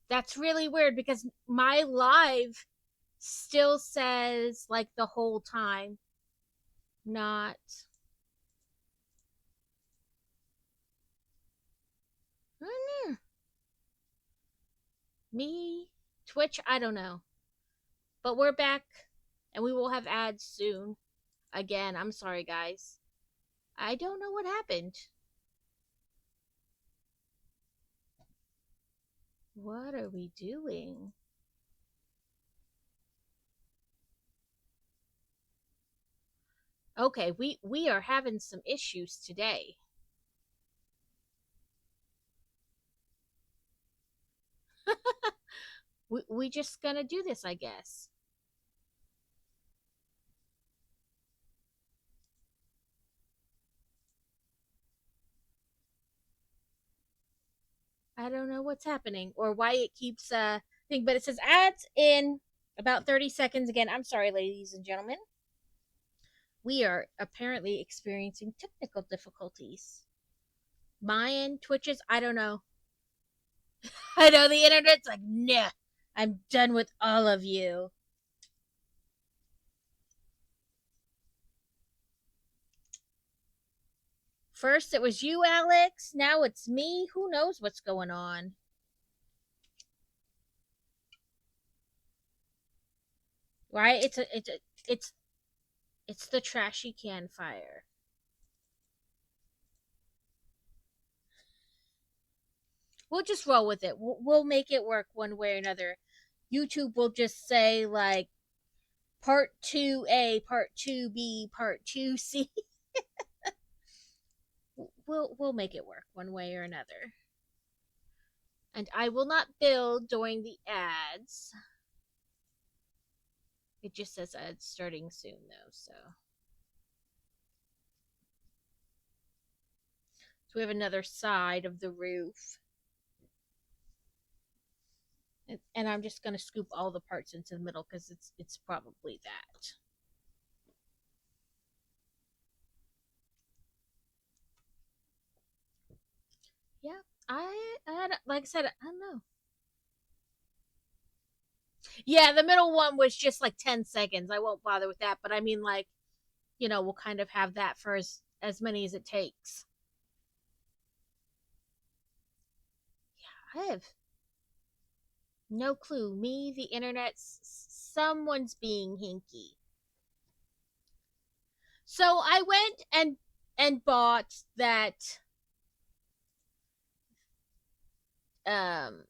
That's really weird because my live still says like the whole time, not me, Twitch, I don't know. But we're back and we will have ads soon. Again, I'm sorry, guys. I don't know what happened. What are we doing? Okay, we are having some issues today. We just gonna do this, I guess. I don't know what's happening or why it keeps thing, but it says ads in about 30 seconds again. I'm sorry, ladies and gentlemen. We are apparently experiencing technical difficulties. Mine, Twitches, I don't know. I know the internet's like, nah, I'm done with all of you. First it was you, Alex. Now it's me. Who knows what's going on? Right? It's the trashy can fire. We'll just roll with it. We'll make it work one way or another. YouTube will just say like part 2A, part 2B, part 2C. We'll make it work one way or another. And I will not build during the ads. It just says ads starting soon though, so we have another side of the roof. And I'm just going to scoop all the parts into the middle because it's probably that. Yeah, I like I said, I don't know. Yeah, the middle one was just like 10 seconds. I won't bother with that, but I mean, like, we'll kind of have that for as many as it takes. Yeah, I have no clue. Me, the internet, someone's being hinky. So I went and bought that um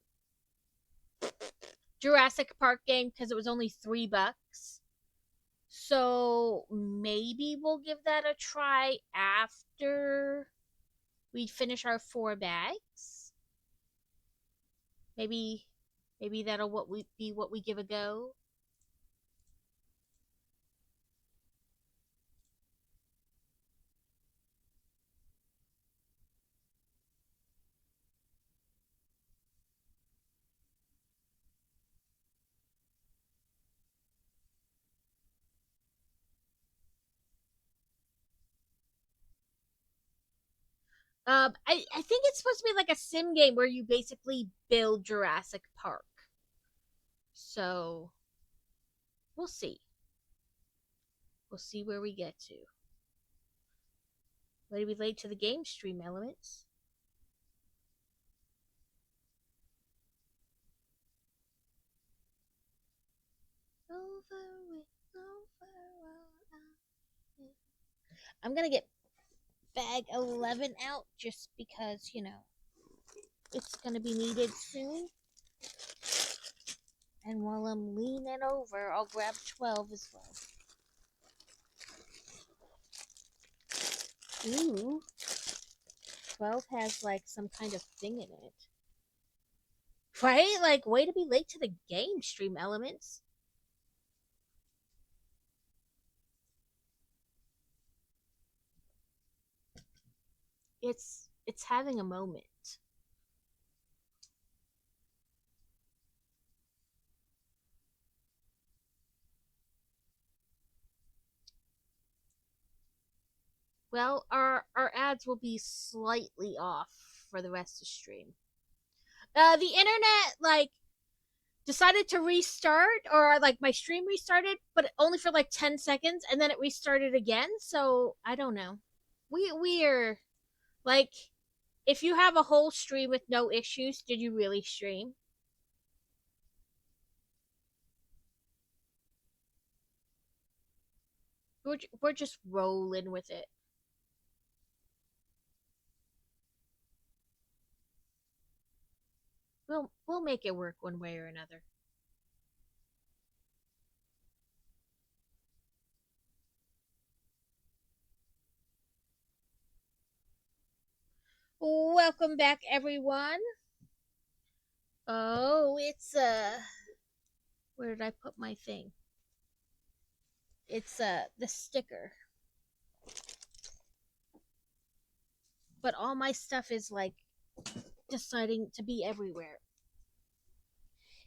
Jurassic Park game because it was only $3. So maybe we'll give that a try after we finish our 4 bags. Maybe that'll what we give a go. I think it's supposed to be like a sim game where you basically build Jurassic Park. So we'll see. We'll see where we get to. Way to be late to the game stream elements. I'm gonna get bag 11 out just because it's gonna be needed soon. And while I'm leaning over, I'll grab 12 as well. Ooh, 12 has like some kind of thing in it. Right? Like, way to be late to the game stream elements. It's having a moment. Well, our ads will be slightly off for the rest of the stream. The internet, like, decided to restart, or like my stream restarted, but only for like 10 seconds, and then it restarted again. So I don't know. We are like, if you have a whole stream with no issues, did you really stream? We're just rolling with it. We'll make it work one way or another. Welcome back, everyone. Oh, it's where did I put my thing? It's the sticker. But all my stuff is like deciding to be everywhere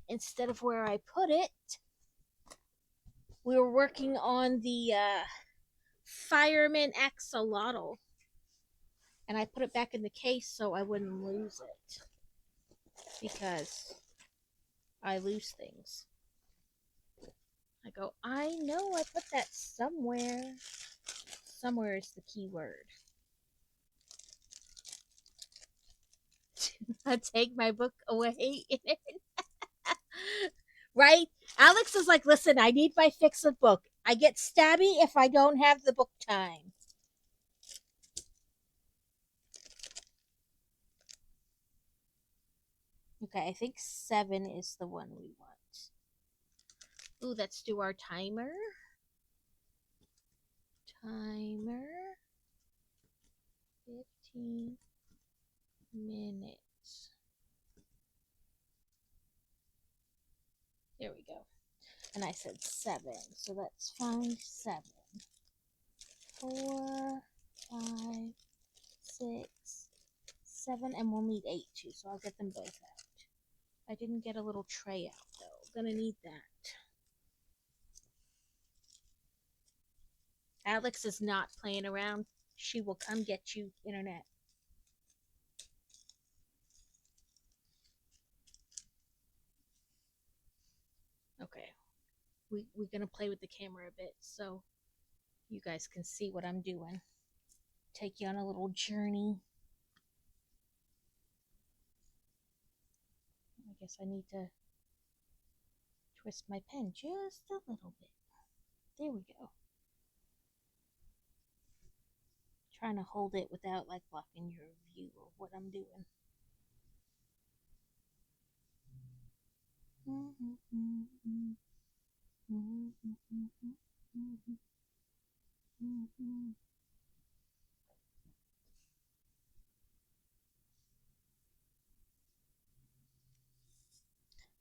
instead of where I put it. We were working on the Fireman Axolotl, and I put it back in the case so I wouldn't lose it, because I lose things. I go, I know I put that somewhere. Somewhere is the key word. I take my book away. Right? Alex is like, listen, I need my fix of book. I get stabby if I don't have the book time. Okay, I think 7 is the one we want. Ooh, let's do our timer. Timer. 15 minutes. There we go. And I said 7, so let's find 7. 4, 5, 6, 7, and we'll need 8 too, so I'll get them both out. I didn't get a little tray out though. Gonna need that. Alex is not playing around. She will come get you, internet. Okay. We're gonna play with the camera a bit so you guys can see what I'm doing. Take you on a little journey. I guess I need to twist my pen just a little bit. There we go. Trying to hold it without like blocking your view of what I'm doing.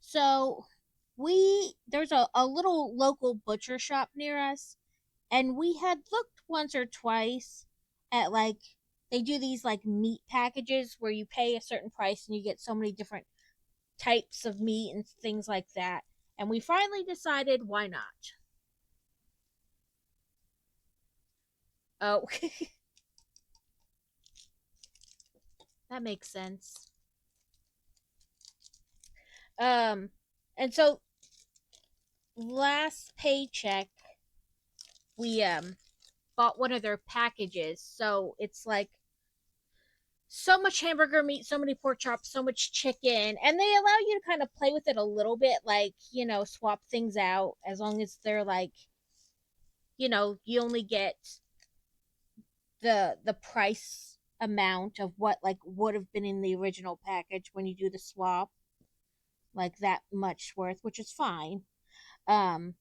So there's a little local butcher shop near us, and we had looked once or twice at like, they do these like meat packages where you pay a certain price and you get so many different types of meat and things like that. And we finally decided, why not? Oh, that makes sense. Um, and so last paycheck, we bought one of their packages. So it's like so much hamburger meat, so many pork chops, so much chicken, and they allow you to kind of play with it a little bit, like, swap things out as long as they're like, you only get the price amount of what like would have been in the original package when you do the swap, like that much worth, which is fine. Um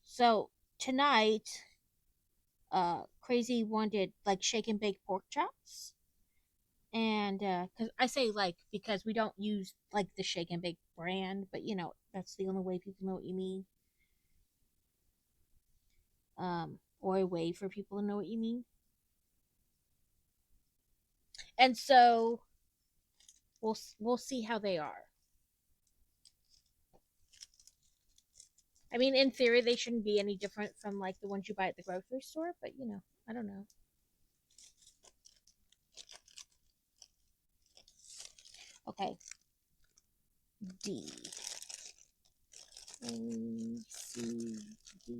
so tonight, Crazy wanted like shake and bake pork chops, and because I say like, because we don't use like the shake and bake brand, but that's the only way people know what you mean. Or a way for people to know what you mean. And so we'll see how they are. I mean, in theory, they shouldn't be any different from like the ones you buy at the grocery store, but I don't know. Okay. D. A, C, D.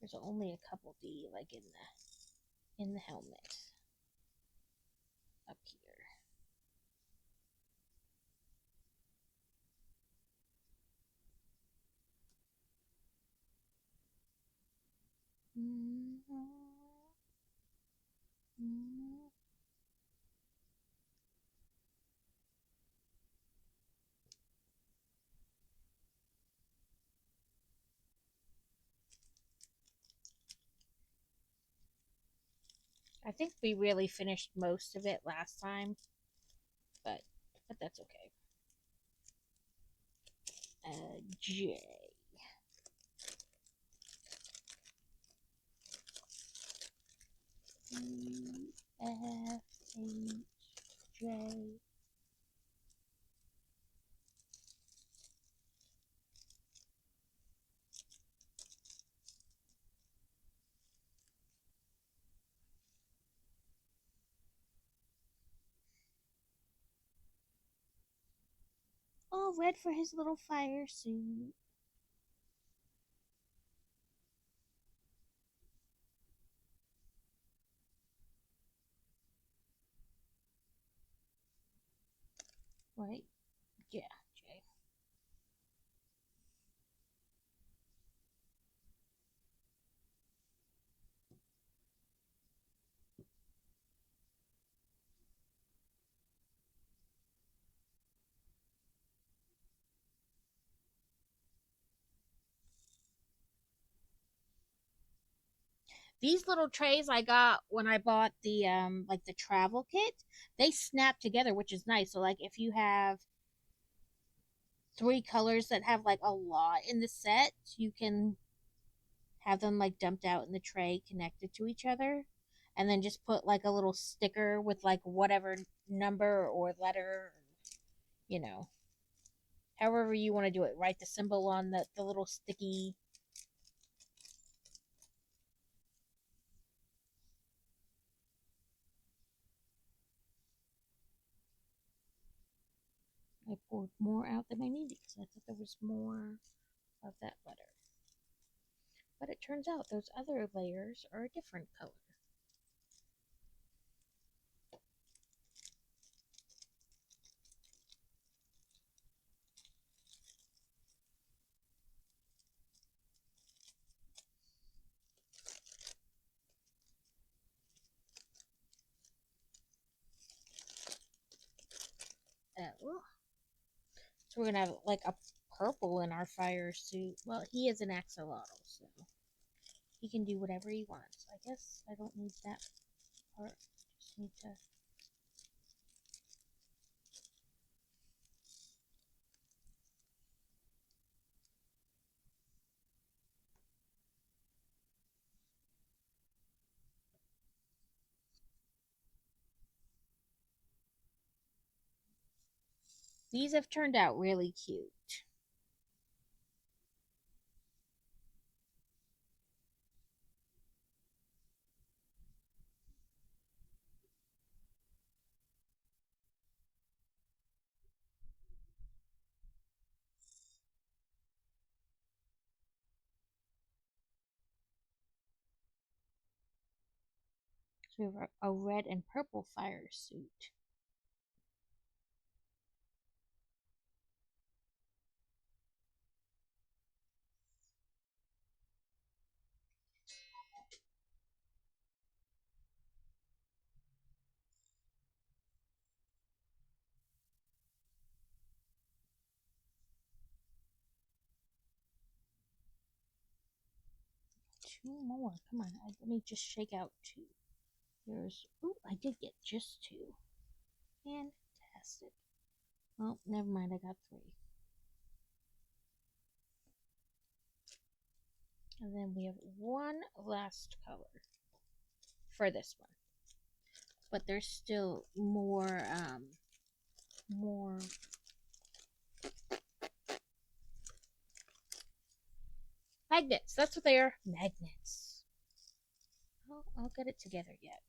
There's only a couple D, like in the helmet up here. I think we really finished most of it last time, but that's okay. J. E, F, H, J. All red for his little fire suit. Right? Yeah, J. These little trays I got when I bought the like the travel kit, they snap together, which is nice. So like if you have three colors that have like a lot in the set, you can have them like dumped out in the tray connected to each other, and then just put like a little sticker with like whatever number or letter, you know, however you want to do it. Write the symbol on the little sticky. I poured more out than I needed because I thought there was more of that letter. But it turns out those other layers are a different color. Oh. So we're gonna have like a purple in our fire suit. Well, he is an axolotl, so he can do whatever he wants. I guess I don't need that part. Just need to. These have turned out really cute. So we have a red and purple fire suit. Two more. Come on, let me just shake out two. There's. Ooh, I did get just two. Fantastic. Well, never mind. I got three. And then we have one last color for this one. But there's still more magnets. That's what they are. Magnets. Oh, I'll get it together yet.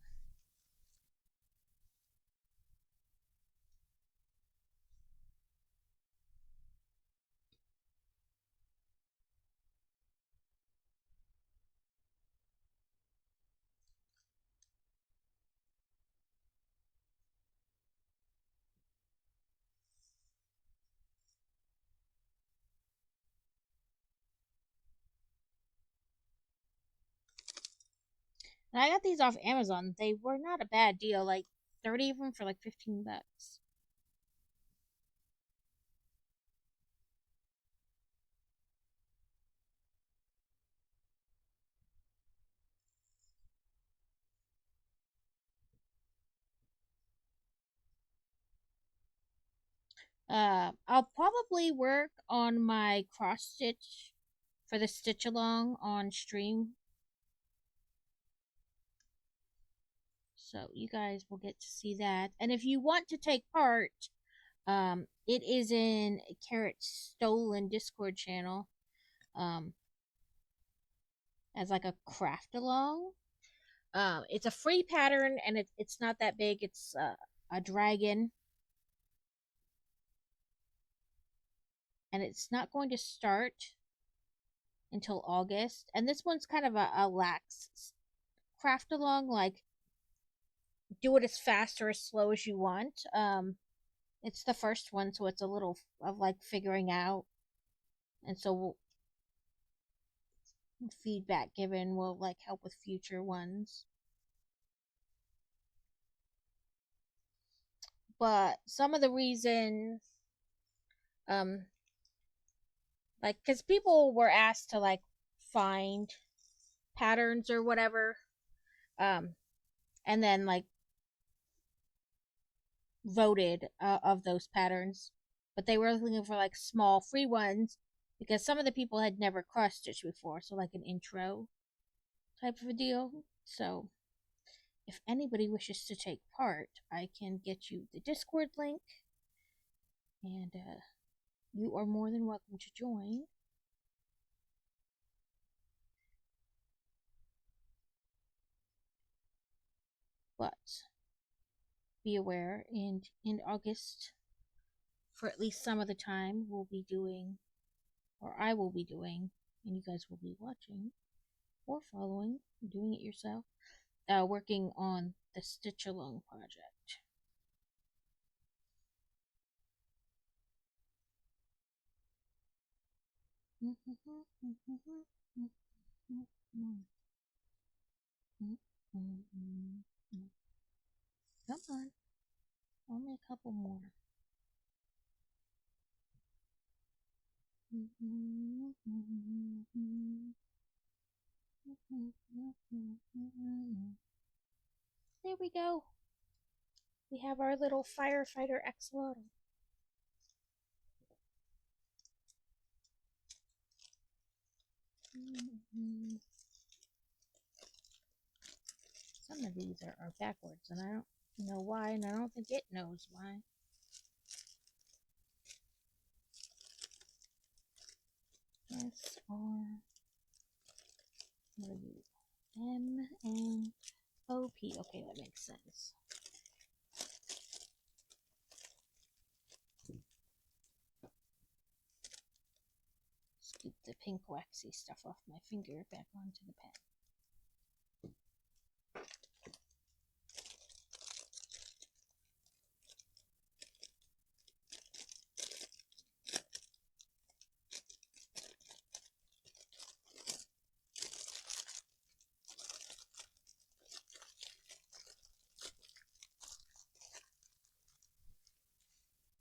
And I got these off Amazon. They were not a bad deal. Like 30 of them for like $15. I'll probably work on my cross stitch for the stitch along on stream. So you guys will get to see that. And if you want to take part, it is in Carrot's Stolen Discord channel. As like a craft along. It's a free pattern and it's not that big. It's a dragon. And it's not going to start until August. And this one's kind of a lax craft along, like do it as fast or as slow as you want. It's the first one, so it's a little of like figuring out. And so feedback given will like help with future ones. But some of the reasons like because people were asked to like find patterns or whatever, and then like voted of those patterns, but they were looking for like small free ones because some of the people had never cross stitched before, so like an intro type of a deal. So if anybody wishes to take part, I can get you the Discord link, and you are more than welcome to join. But be aware, and in August, for at least some of the time, we'll be doing, or I will be doing, and you guys will be watching or following, doing it yourself, working on the Stitch Along project. Come on, only a couple more. There we go. We have our little firefighter axolotl. Some of these are backwards, and I don't know why, and I don't think it knows why. S-R, what are you? M-N-O-P. Okay, that makes sense. Scoop the pink waxy stuff off my finger back onto the pen.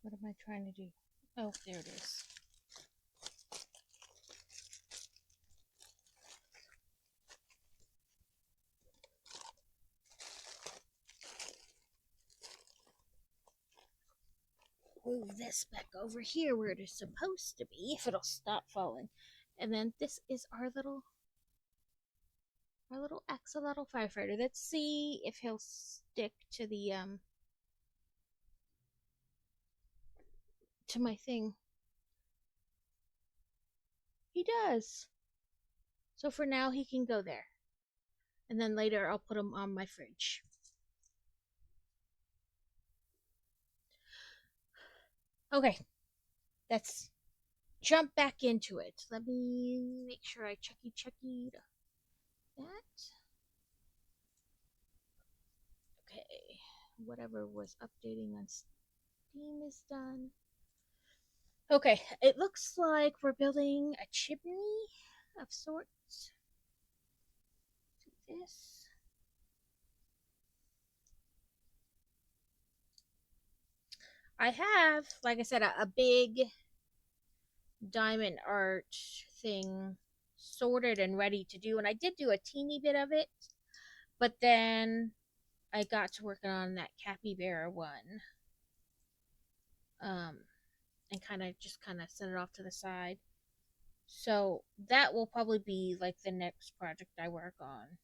What am I trying to do? Oh, there it is. Move this back over here where it is supposed to be, if it'll stop falling. And then this is our little axolotl firefighter. Let's see if he'll stick to the to my thing. He does. So for now he can go there. And then later I'll put them on my fridge. Okay, let's jump back into it. Let me make sure I checky that. Okay, whatever was updating on Steam is done. Okay, it looks like we're building a chimney of sorts. Do this. I have, like I said, a big diamond art thing sorted and ready to do, and I did do a teeny bit of it, but then I got to working on that capybara one, um, and kind of set it off to the side. So that will probably be like the next project I work on,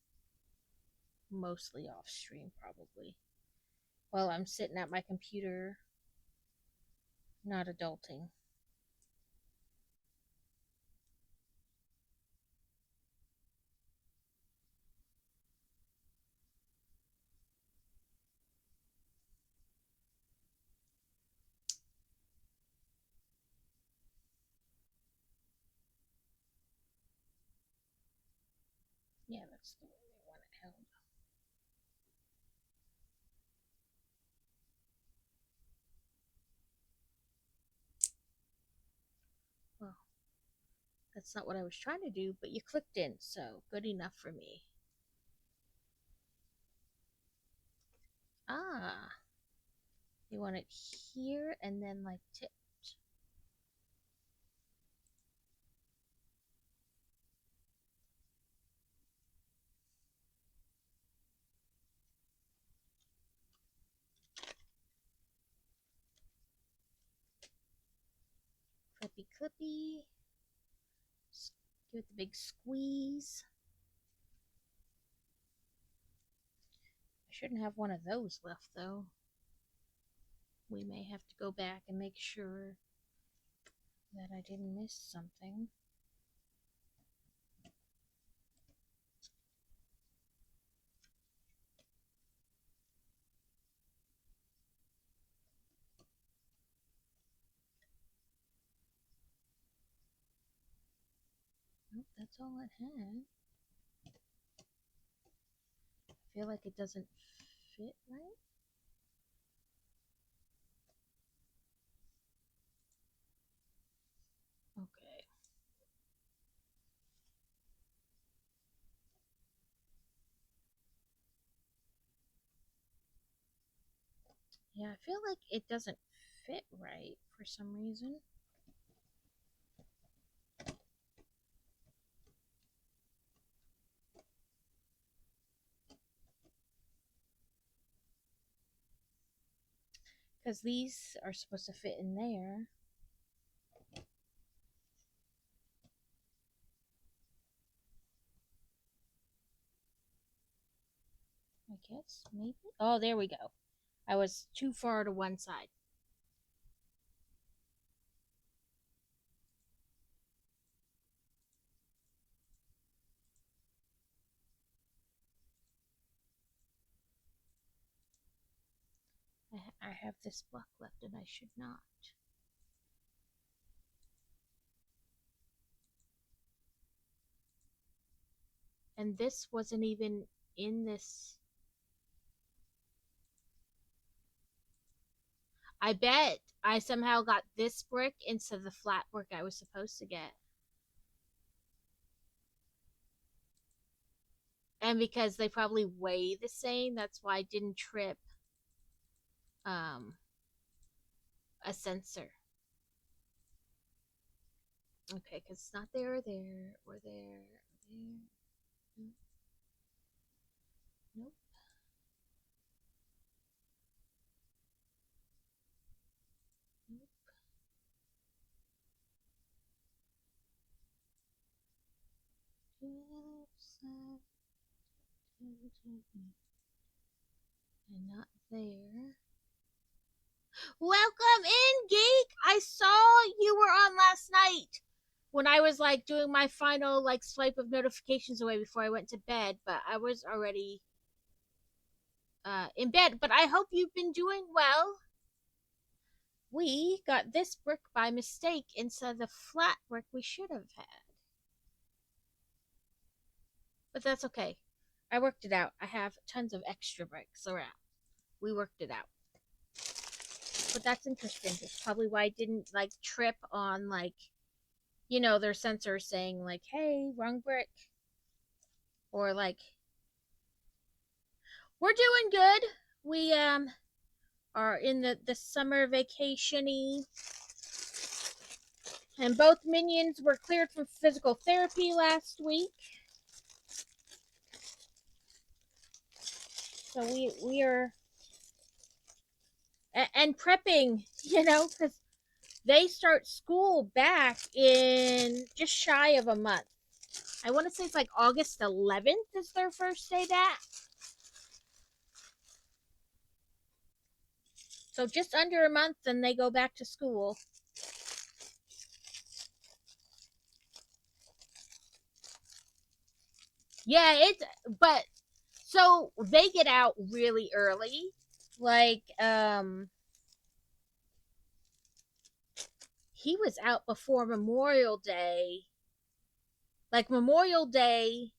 mostly off stream, probably while I'm sitting at my computer, not adulting. Yeah, that's the way they want it held. Well, that's not what I was trying to do, but you clicked in, so good enough for me. Ah, you want it here and then like tipped. Clippy clippy. Give it the big squeeze. I shouldn't have one of those left though. We may have to go back and make sure that I didn't miss something. Nope, that's all it had. I feel like it doesn't fit right. Okay. Yeah, I feel like it doesn't fit right for some reason. Because these are supposed to fit in there. I guess, maybe. Oh, there we go. I was too far to one side. I have this block left and I should not. And this wasn't even in this. I bet I somehow got this brick instead of the flat brick I was supposed to get. And because they probably weigh the same, that's why I didn't trip um, a sensor. Okay, because it's not there or there or there or there. Nope. Nope. And not there. Welcome in, Geek! I saw you were on last night. when I was like doing my final like swipe of notifications away before I went to bed, but I was already in bed. But I hope you've been doing well. We got this brick by mistake instead of the flat brick we should have had. But that's okay. I worked it out. I have tons of extra bricks around. We worked it out. But that's interesting. That's probably why I didn't like trip on like, their sensors saying like, hey, wrong brick. Or like, we're doing good. We are in the summer vacationy. And both minions were cleared from physical therapy last week. So we are and prepping, because they start school back in just shy of a month. I want to say it's like August 11th is their first day back. So just under a month, and they go back to school. Yeah, but so they get out really early. Like, he was out before Memorial Day. Like, Memorial Day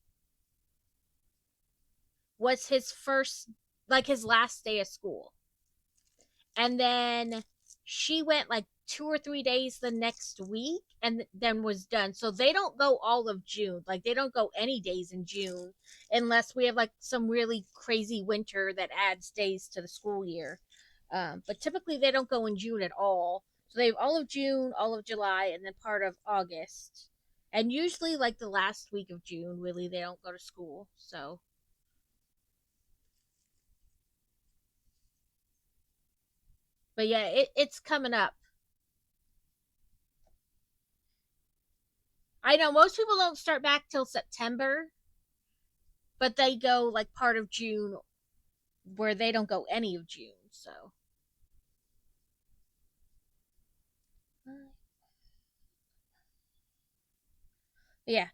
was his first, like, his last day of school. And then she went like 2 or 3 days the next week and then was done. So they don't go all of June. Like, they don't go any days in June unless we have like some really crazy winter that adds days to the school year. But typically they don't go in June at all. So they have all of June, all of July, and then part of August. And usually, like the last week of June, really, they don't go to school. So, but yeah, it's coming up. I know most people don't start back till September, but they go like part of June where they don't go any of June. So, yeah.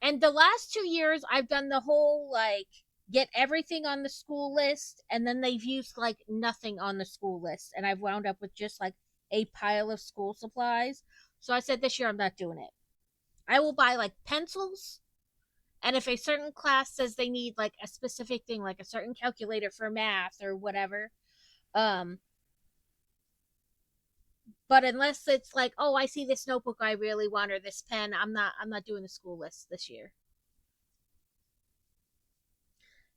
And the last 2 years, I've done the whole like get everything on the school list, and then they've used like nothing on the school list, and I've wound up with just like a pile of school supplies. So I said this year I'm not doing it. I will buy like pencils, and if a certain class says they need like a specific thing, like a certain calculator for math or whatever, um, but unless it's like, oh, I see this notebook I really want or this pen, I'm not doing the school list this year.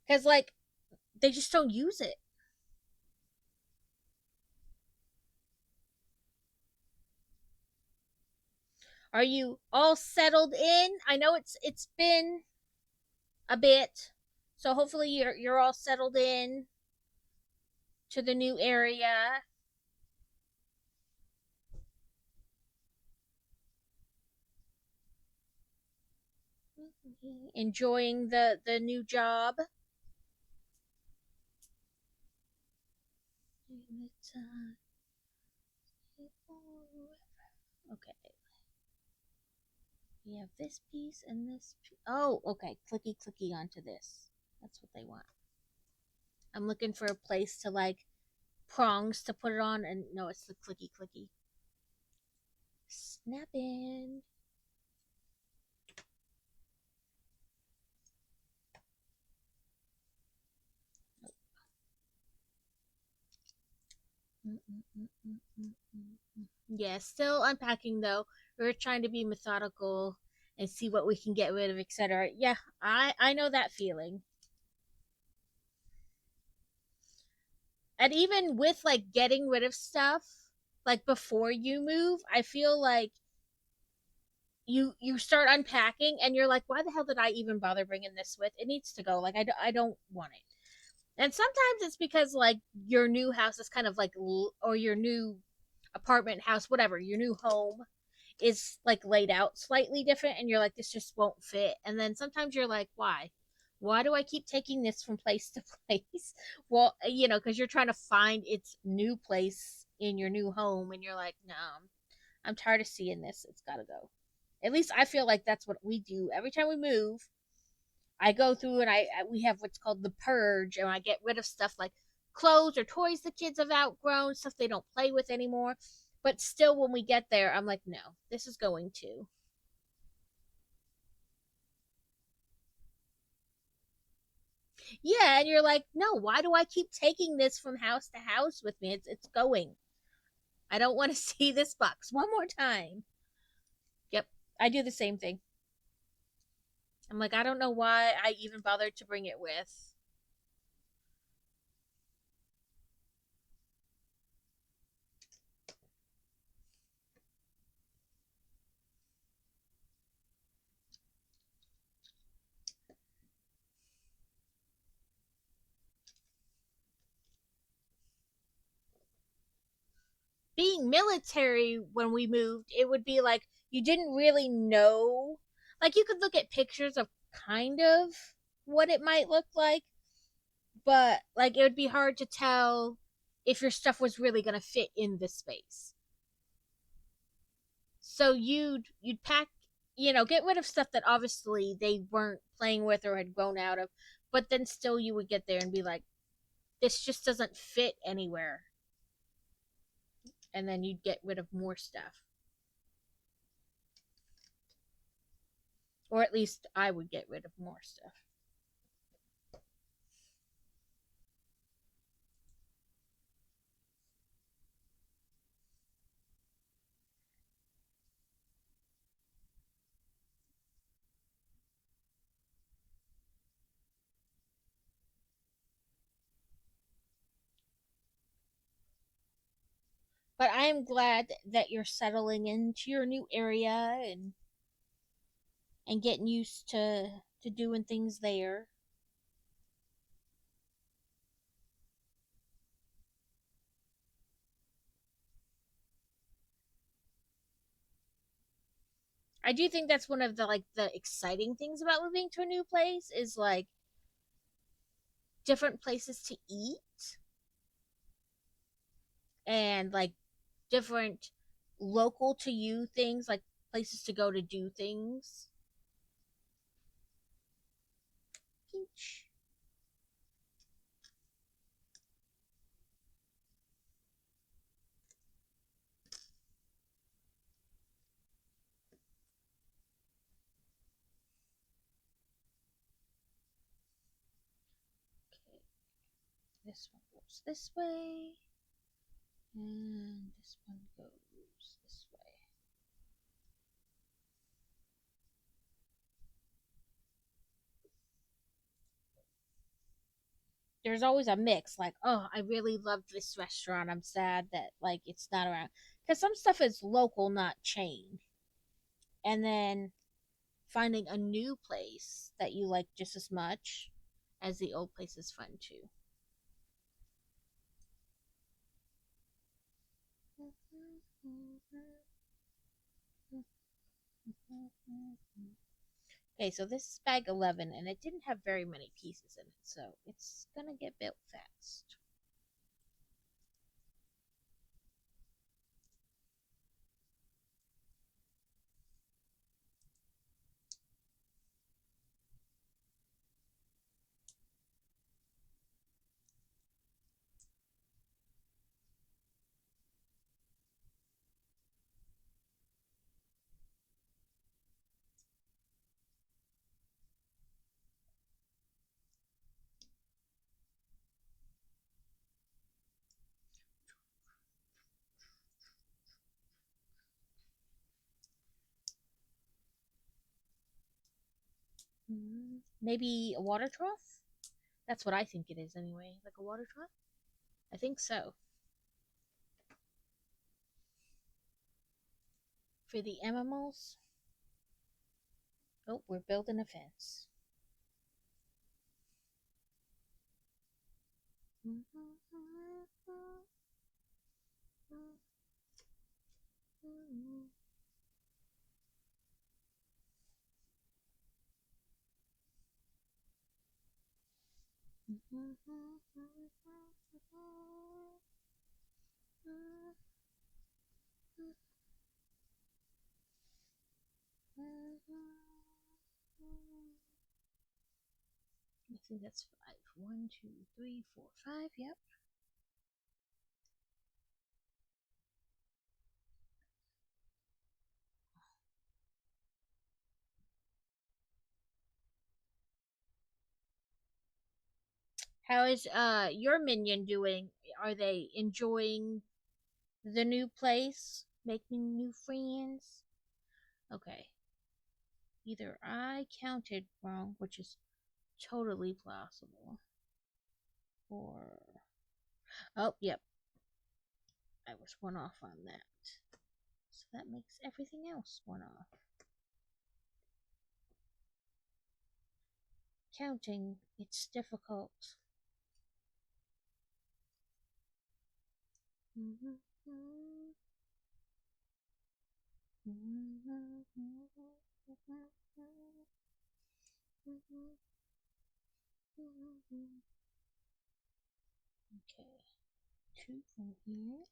Cuz like they just don't use it. Are you all settled in? I know it's been a bit. So hopefully you're all settled in to the new area, enjoying the new job. Okay. We have this piece and this piece. Oh, okay. Clicky clicky onto this. That's what they want. I'm looking for a place to like prongs to put it on, and no, it's the clicky clicky. Snap in. Yeah, still unpacking though. We're trying to be methodical and see what we can get rid of, etc. Yeah, I know that feeling. And even with like getting rid of stuff, like before you move, I feel like you start unpacking and you're like, why the hell did I even bother bringing this with? It needs to go. Like I don't want it. And sometimes it's because like your new house is kind of like, or your new apartment house, whatever, your new home is like laid out slightly different, and you're like, this just won't fit. And then sometimes you're like, why do I keep taking this from place to place? Well, because you're trying to find its new place in your new home, and you're like, no, I'm tired of seeing this. It's gotta go. At least I feel like that's what we do every time we move. I go through and we have what's called the purge, and I get rid of stuff like clothes or toys the kids have outgrown, stuff they don't play with anymore. But still, when we get there, I'm like, no, this is going to. Yeah, and you're like, no, why do I keep taking this from house to house with me? It's going. I don't want to see this box one more time. Yep, I do the same thing. I'm like, I don't know why I even bothered to bring it with. Being military when we moved, it would be like you didn't really know. Like you could look at pictures of kind of what it might look like, but like it would be hard to tell if your stuff was really going to fit in this space. So you'd pack, get rid of stuff that obviously they weren't playing with or had grown out of, but then still you would get there and be like, this just doesn't fit anywhere, and then you'd get rid of more stuff. Or at least I would get rid of more stuff. But I am glad that you're settling into your new area and getting used to doing things there. I do think that's one of the exciting things about moving to a new place is like different places to eat and like different local to you things, like places to go to do things. Peach. Okay, this one goes this way, and this one goes this way. There's always a mix. Like, oh, I really loved this restaurant. I'm sad that like it's not around because some stuff is local, not chain. And then finding a new place that you like just as much as the old place is fun too. Okay, so this is bag 11, and it didn't have very many pieces in it, so it's gonna get built fast. Maybe a water trough? That's what I think it is anyway. Like a water trough? I think so. For the animals? Oh, we're building a fence. I think that's 5. 1, 2, 3, 4, 5. Yep. How is your minion doing? Are they enjoying the new place? Making new friends? Okay. Either I counted wrong, which is totally plausible, or oh, yep, I was one off on that. So that makes everything else one off. Counting, it's difficult. Okay, 2 from here.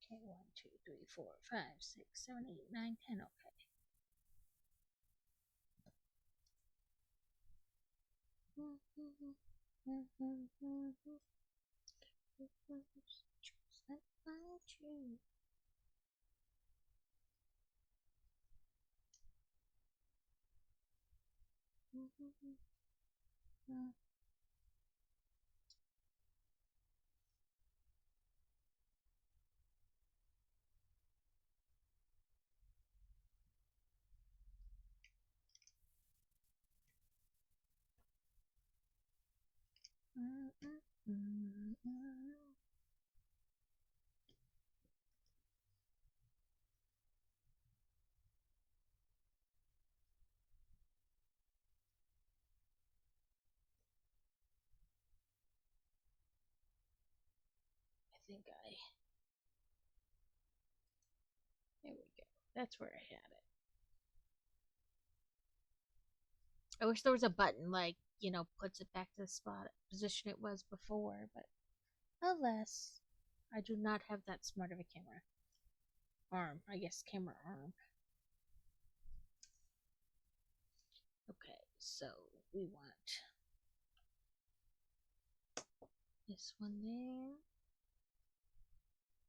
Okay, 1, 2, 3, 4, 5, 6, 7, 8, 9, 10. Okay. I think there we go. That's where I had it. I wish there was a button like, puts it back to the spot position it was before, but alas, I do not have that smart of a camera. Arm, I guess camera arm. Okay, so we want this one there.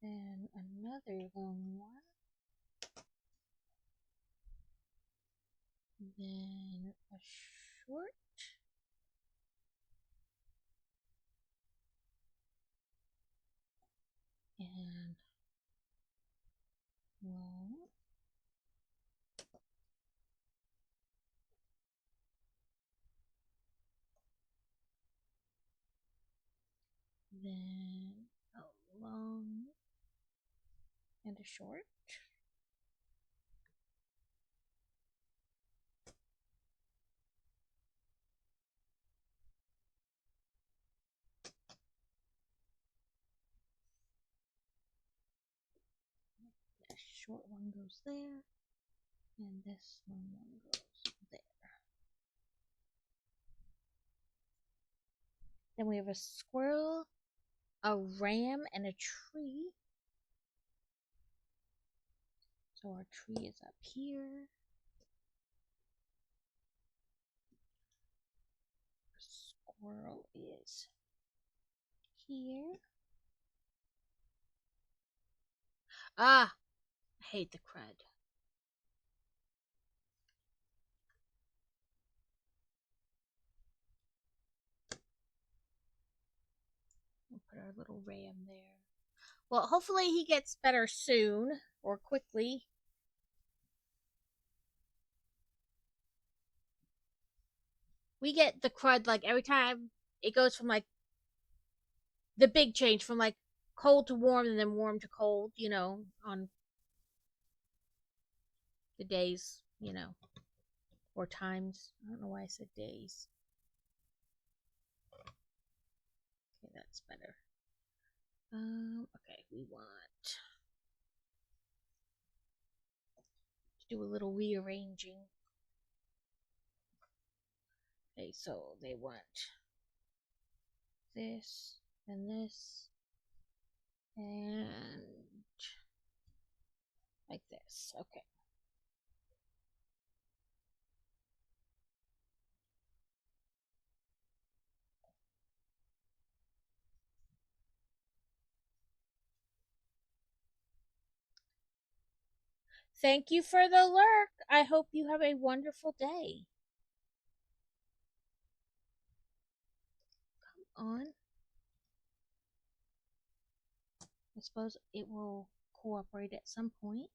And another long one. Then a short. And long. Then a long and a short. The short one goes there, and this long one goes there. Then we have a squirrel, a ram, and a tree. So our tree is up here. Our squirrel is here. Ah! I hate the crud. We'll put our little ram there. Well, hopefully he gets better soon or quickly. We get the crud like every time it goes from like the big change from like cold to warm and then warm to cold, on the days, or times. I don't know why I said days. Okay, that's better. Okay, we want to do a little rearranging. Okay, so they want this and this and like this. Okay. Thank you for the lurk. I hope you have a wonderful day. Come on. I suppose it will cooperate at some point.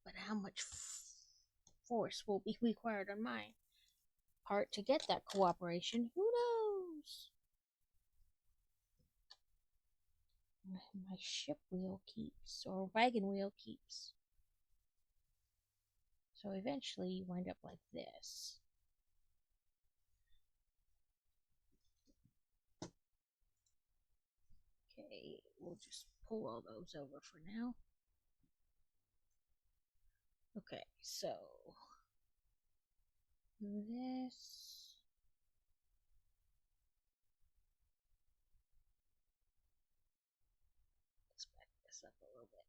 But how much force will be required on my part to get that cooperation? Who knows? My ship wheel keeps, or wagon wheel keeps. So eventually you wind up like this. Okay, we'll just pull all those over for now. Okay, so this. Let's back this up a little bit.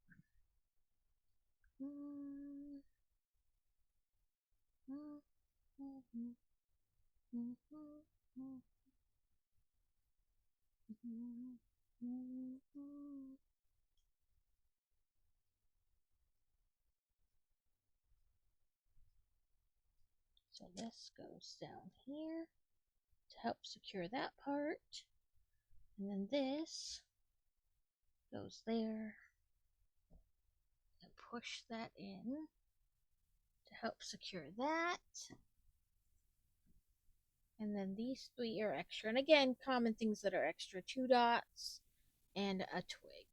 So this goes down here to help secure that part. And then this goes there and push that in to help secure that. And then these three are extra. And again, common things that are extra: 2 dots and a twig.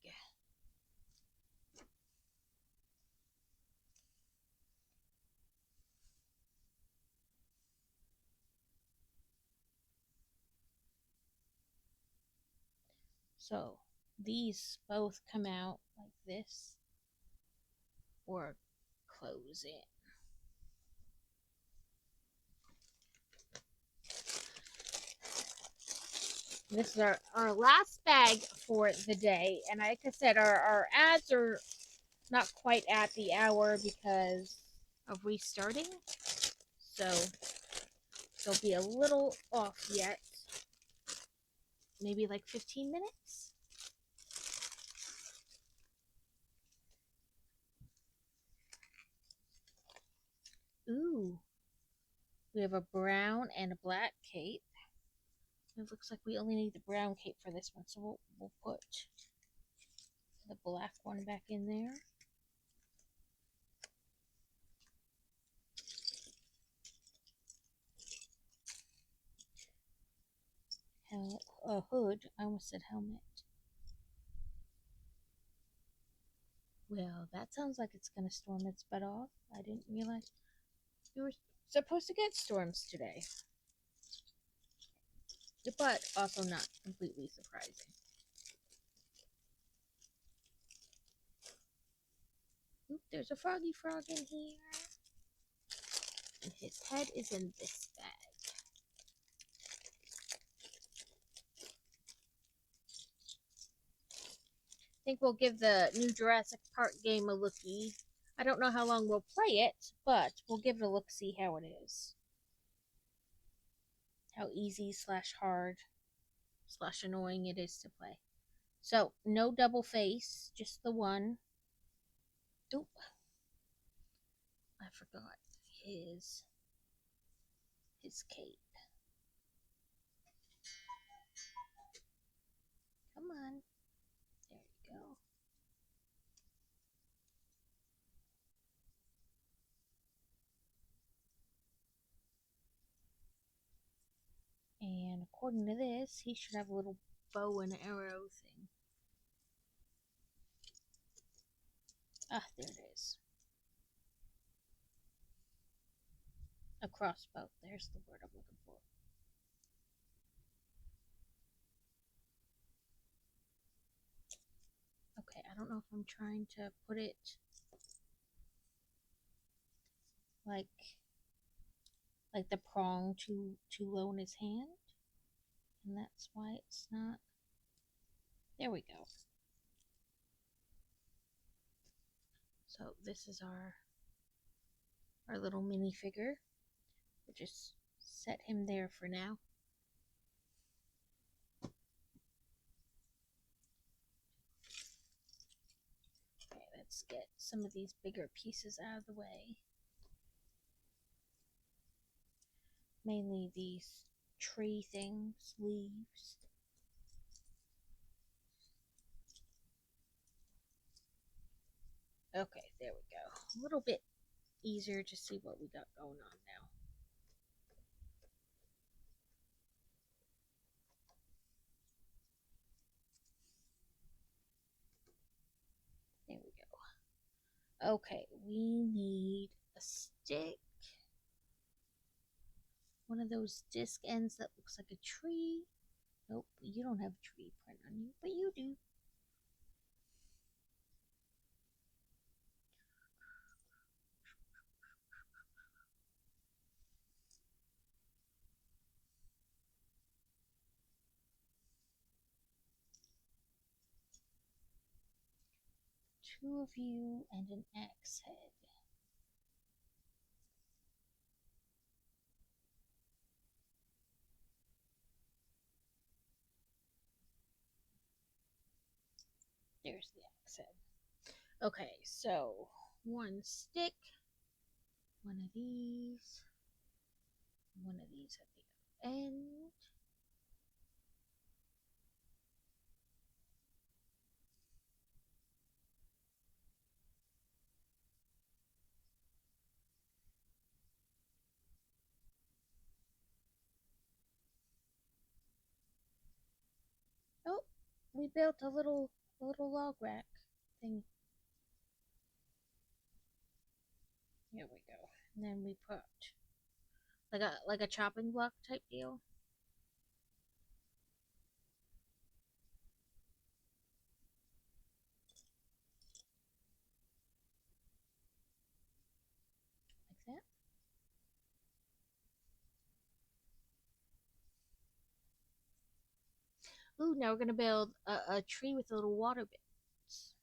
So these both come out like this or close in. This is our last bag for the day. And like I said, our ads are not quite at the hour because of restarting. So they'll be a little off yet. Maybe like 15 minutes. Ooh. We have a brown and a black cape. It looks like we only need the brown cape for this one, so we'll put the black one back in there. Hood. I almost said helmet. Well, that sounds like it's going to storm its butt off. I didn't realize we were supposed to get storms today. But also not completely surprising. Oop, there's a froggy frog in here. And his head is in this bag. I think we'll give the new Jurassic Park game a lookie. I don't know how long we'll play it, but we'll give it a look, see how it is. How easy / hard / annoying it is to play. So, no double face, just the one. Oop. I forgot his cape. Come on. There you go. And according to this, he should have a little bow and arrow thing. Ah, there it is. A crossbow. There's the word I'm looking for. don't know if I'm trying to put it like the prong too low in his hand, and that's why it's not. There we go. So this is our little minifigure. We'll just set him there for now. Okay, let's get some of these bigger pieces out of the way. Mainly these tree things, leaves. Okay, there we go. A little bit easier to see what we got going on now. There we go. Okay, we need a stick. One of those disc ends that looks like a tree. Nope, you don't have a tree print on you, but you do. Two of you and an axe head. There's the axe head. Okay, so one stick, one of these at the end. Oh, we built a little log rack thing. Here we go. And then we put like a chopping block type deal. Like that. Ooh, now we're gonna build a tree with little water bits.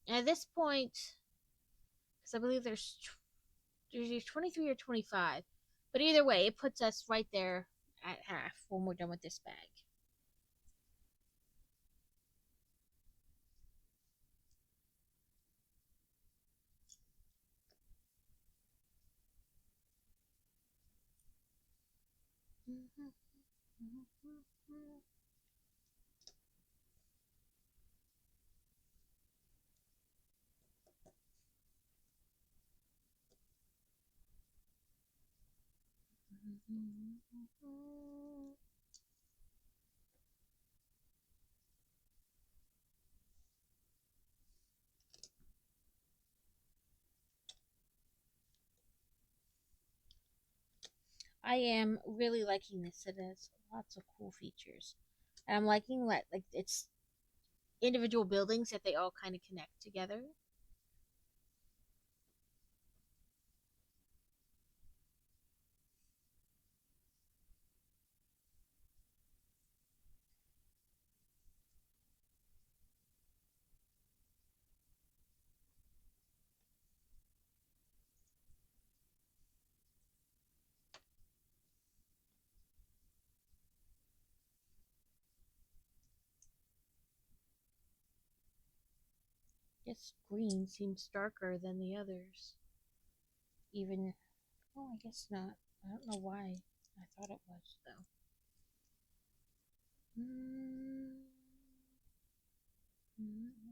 At this point, because I believe there's 23 or 25, but either way, it puts us right there at half when we're done with this bag. I am really liking this. It has lots of cool features. And I'm liking that like it's individual buildings that they all kind of connect together. This green seems darker than the others. Even, oh, I guess not. I don't know why I thought it was, though.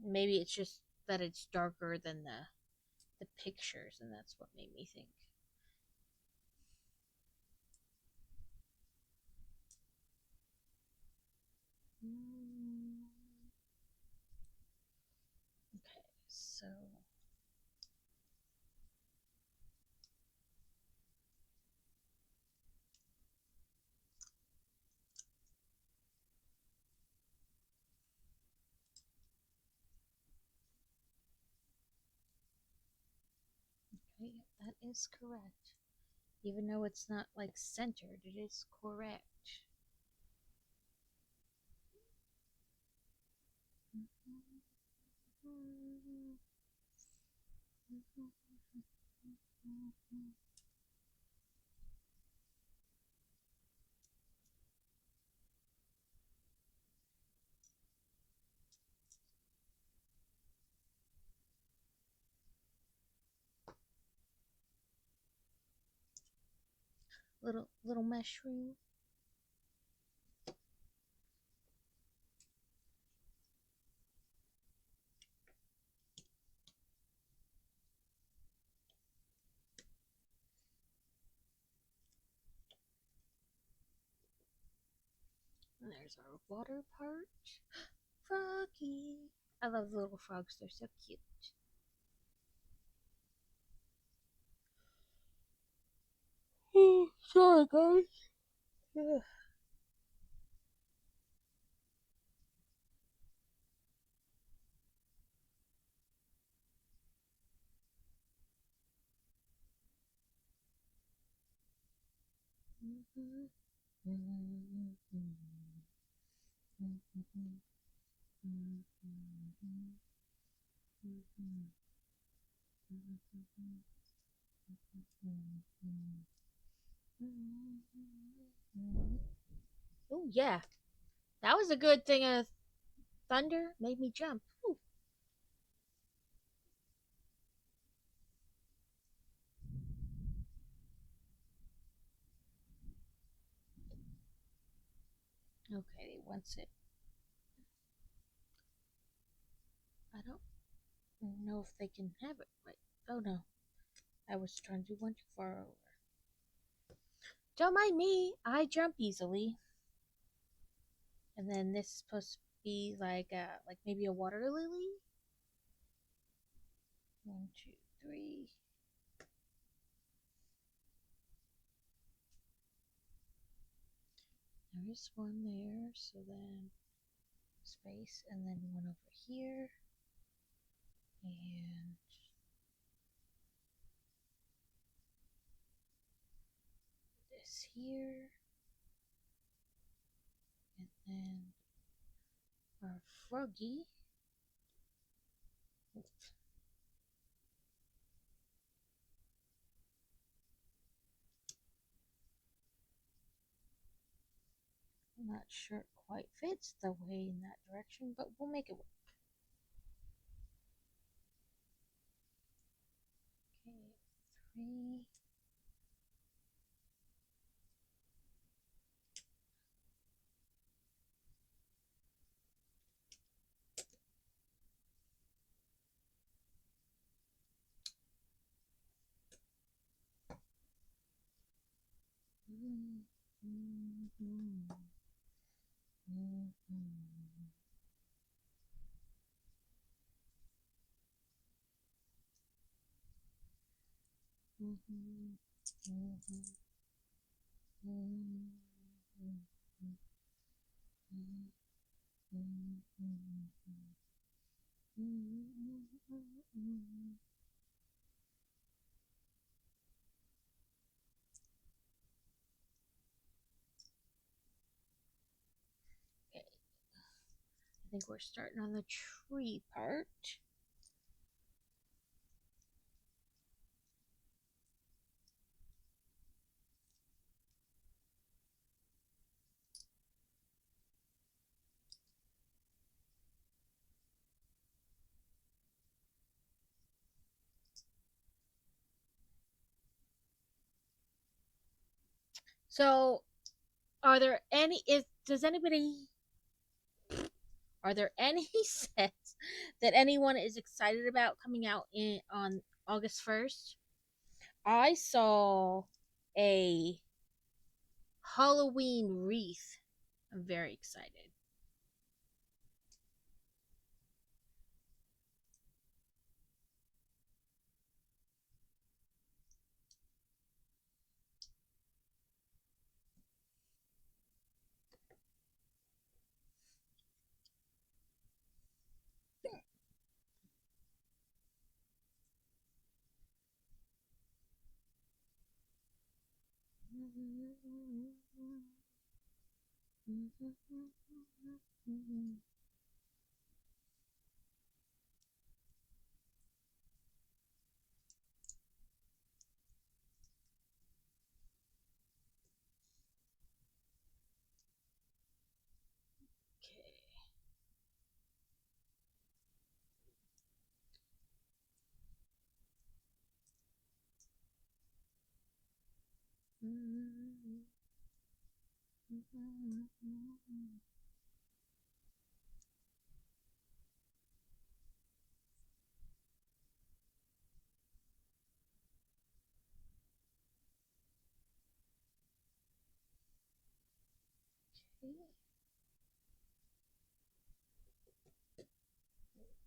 Maybe it's just that it's darker than the pictures, and that's what made me think. So okay, that is correct. Even though it's not like centered, it is correct. Little mushroom. And there's our water part. Froggy. I love the little frogs, they're so cute. Oh, sorry, guys. Ugh. Oh, yeah. That was a good thing. Thunder made me jump. Ooh. Okay, once it. I don't know if they can have it right. Oh no. I was trying to do one too far over. Don't mind me. I jump easily. And then this is supposed to be like maybe a water lily. 1, 2, 3. There is one there, so then space, and then one over here, and this here, and then our froggy. I'm not sure it quite fits the way in that direction, but we'll make it work. Okay, 3. Okay, I think we're starting on the tree part. So, are there any? Is does anybody? Are there any sets that anyone is excited about coming out in on August 1st? I saw a Halloween wreath. I'm very excited. There we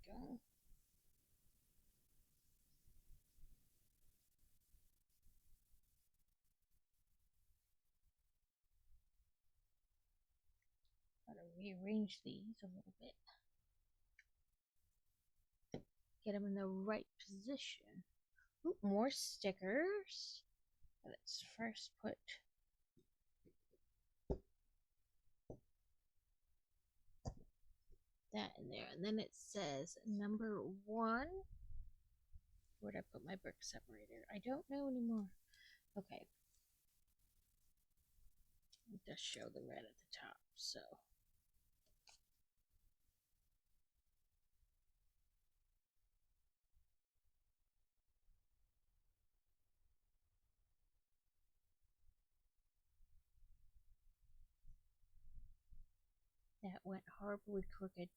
go. Gotta rearrange these a little bit. Get them in the right position. Ooh, more stickers. Let's first put that in there. And then it says number 1. Where'd I put my brick separator? I don't know anymore. Okay. It does show the red at the top, so. That went horribly crooked.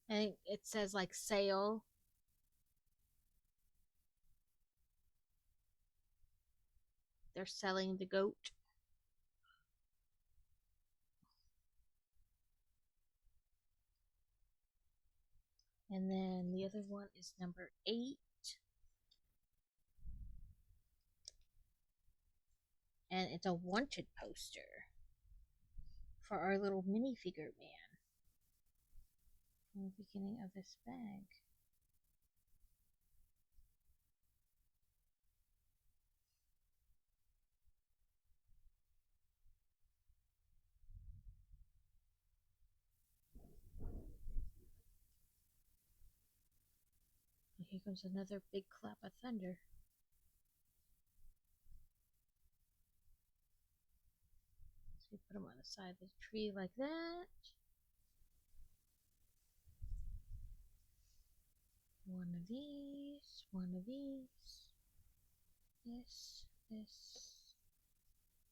I think it says like sale. They're selling the goat. And then the other one is number 8. And it's a wanted poster for our little minifigure man from the beginning of this bag. Here comes another big clap of thunder. So you put them on the side of the tree like that. One of these, one of these, this,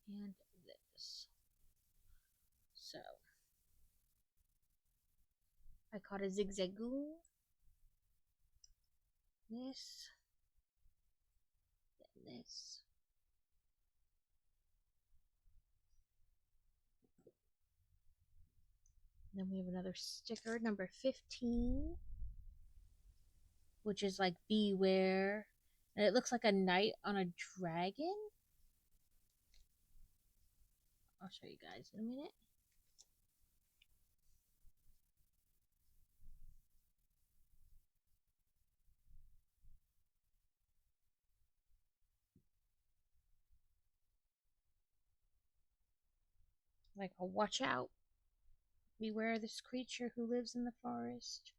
and this. So I caught a zigzagoon. This, then this. Then we have another sticker, number 15, which is like beware. And it looks like a knight on a dragon. I'll show you guys in a minute. Like a watch out. Beware this creature who lives in the forest.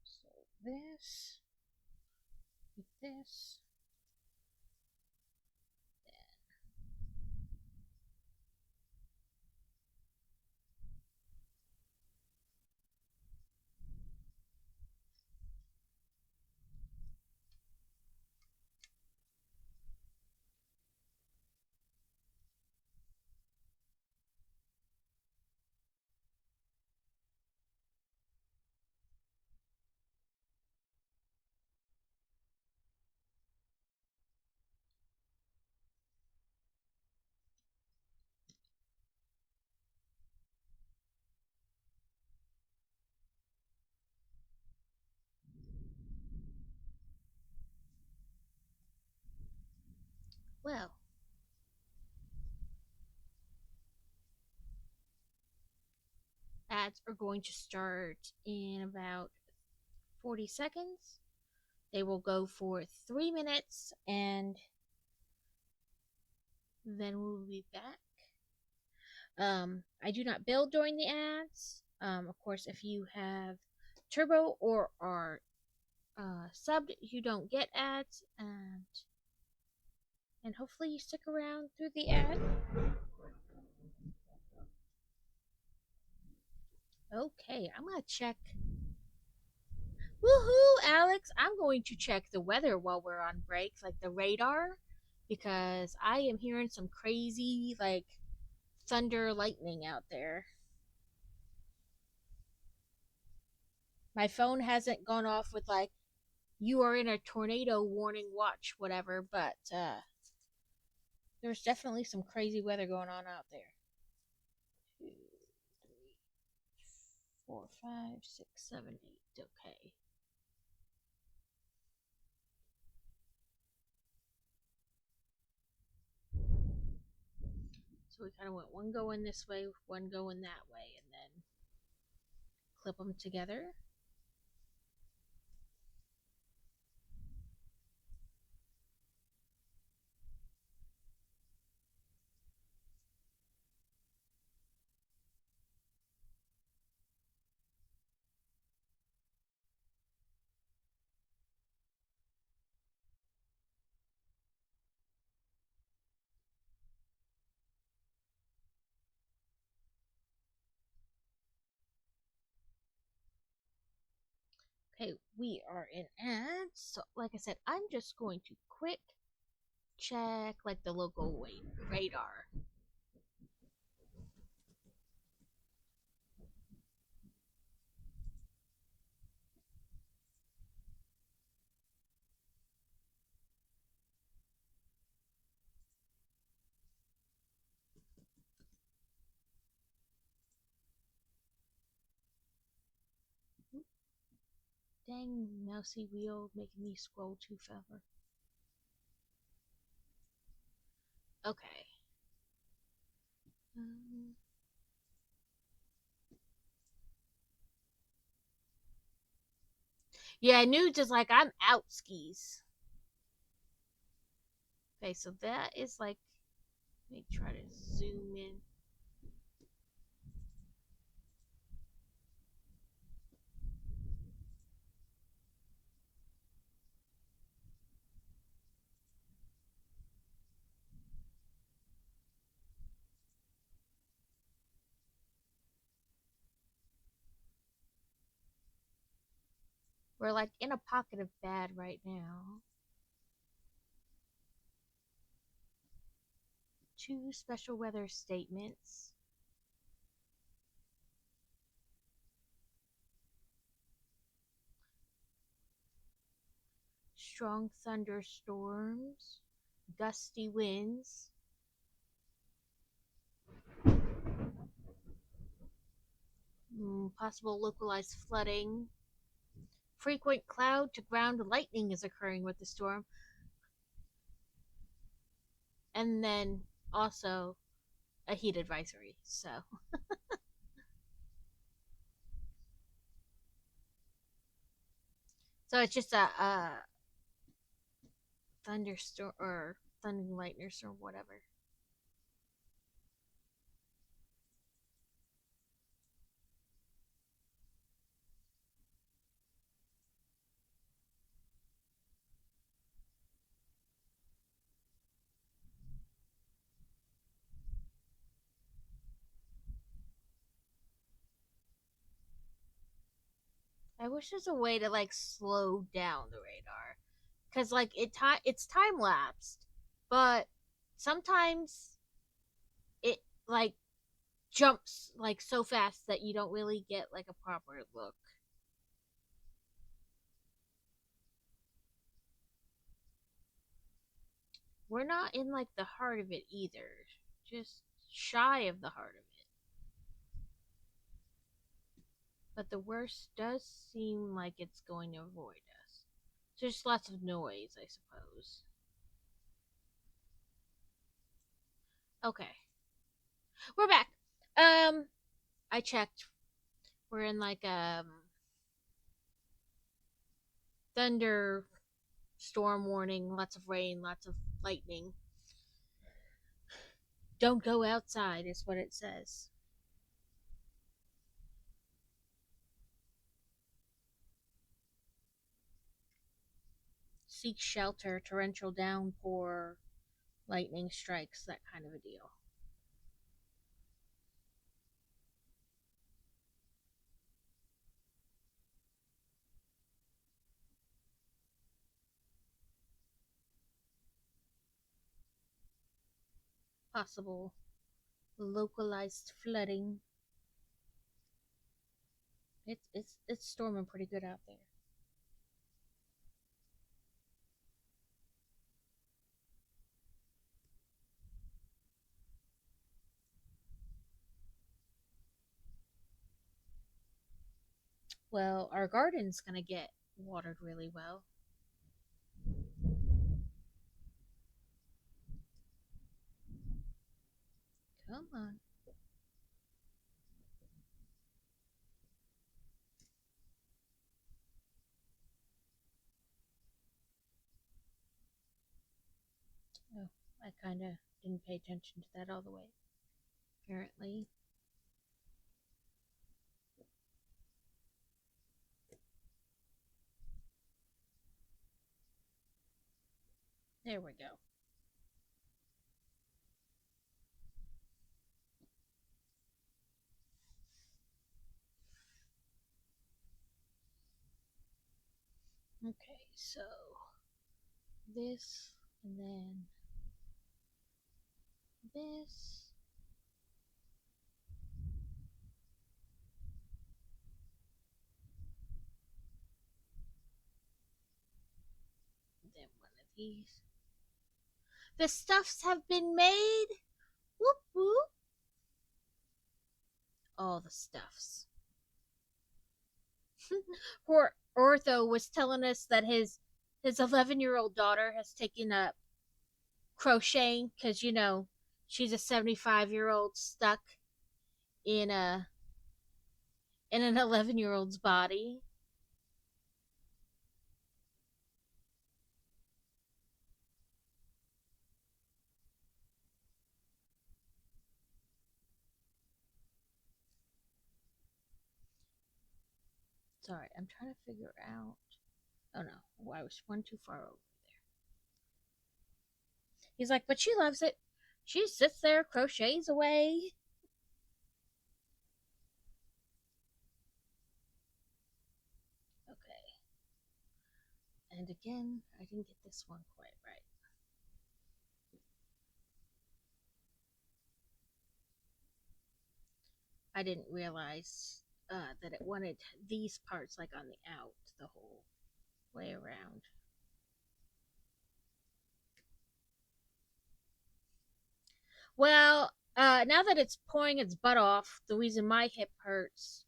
So this, with this, ads are going to start in about 40 seconds. They will go for 3 minutes and then we'll be back. I do not build during the ads. Of course, if you have Turbo or are subbed, you don't get ads, and hopefully you stick around through the ad. Okay, I'm gonna check. Woohoo, Alex! I'm going to check the weather while we're on breaks, like the radar, because I am hearing some crazy, like, thunder lightning out there. My phone hasn't gone off with, like, you are in a tornado warning, watch, whatever, but there's definitely some crazy weather going on out there. 2, 3, 4, 5, 6, 7, 8. Okay. So we kind of went one going this way, one going that way, and then clip them together. Okay, we are in ads. So, like I said, I'm just going to quick check like the local radar. Dang, mousy wheel making me scroll too far. Okay. Yeah, nudes is like I'm out skis. Okay, so that is like, let me try to zoom in. We're like in a pocket of bad right now. 2 special weather statements. Strong thunderstorms, gusty winds, possible localized flooding, frequent cloud to ground lightning is occurring with the storm, and then also a heat advisory. So it's just a thunderstorm or thundering lightners or whatever. I wish there's a way to like slow down the radar, because like it's time lapsed, but sometimes it like jumps like so fast that you don't really get like a proper look. We're not in like the heart of it either, just shy of the heart of it. But the worst does seem like it's going to avoid us. There's lots of noise, I suppose. Okay. We're back. I checked. we're in like a thunder storm warning, lots of rain, lots of lightning. Don't go outside is what it says. Seek shelter, torrential downpour, lightning strikes, that kind of a deal. Possible localized flooding. It's storming pretty good out there. Well, our garden's gonna get watered really well. Come on. Oh, I kind of didn't pay attention to that all the way. Apparently. There we go. Okay, so this and then this. Then one of these. The stuffs have been made. Whoop whoop. All the stuffs. Poor Ortho was telling us that his 11-year-old daughter has taken up crocheting because she's a 75-year-old stuck in a in an 11-year-old's body. Sorry, I'm trying to figure out. Oh no, well, I was one too far over there. He's like, but she loves it. She sits there, crochets away. Okay. And again, I didn't get this one quite right. I didn't realize that it wanted these parts like on the out the whole way around. Well, now that it's pouring its butt off, the reason my hip hurts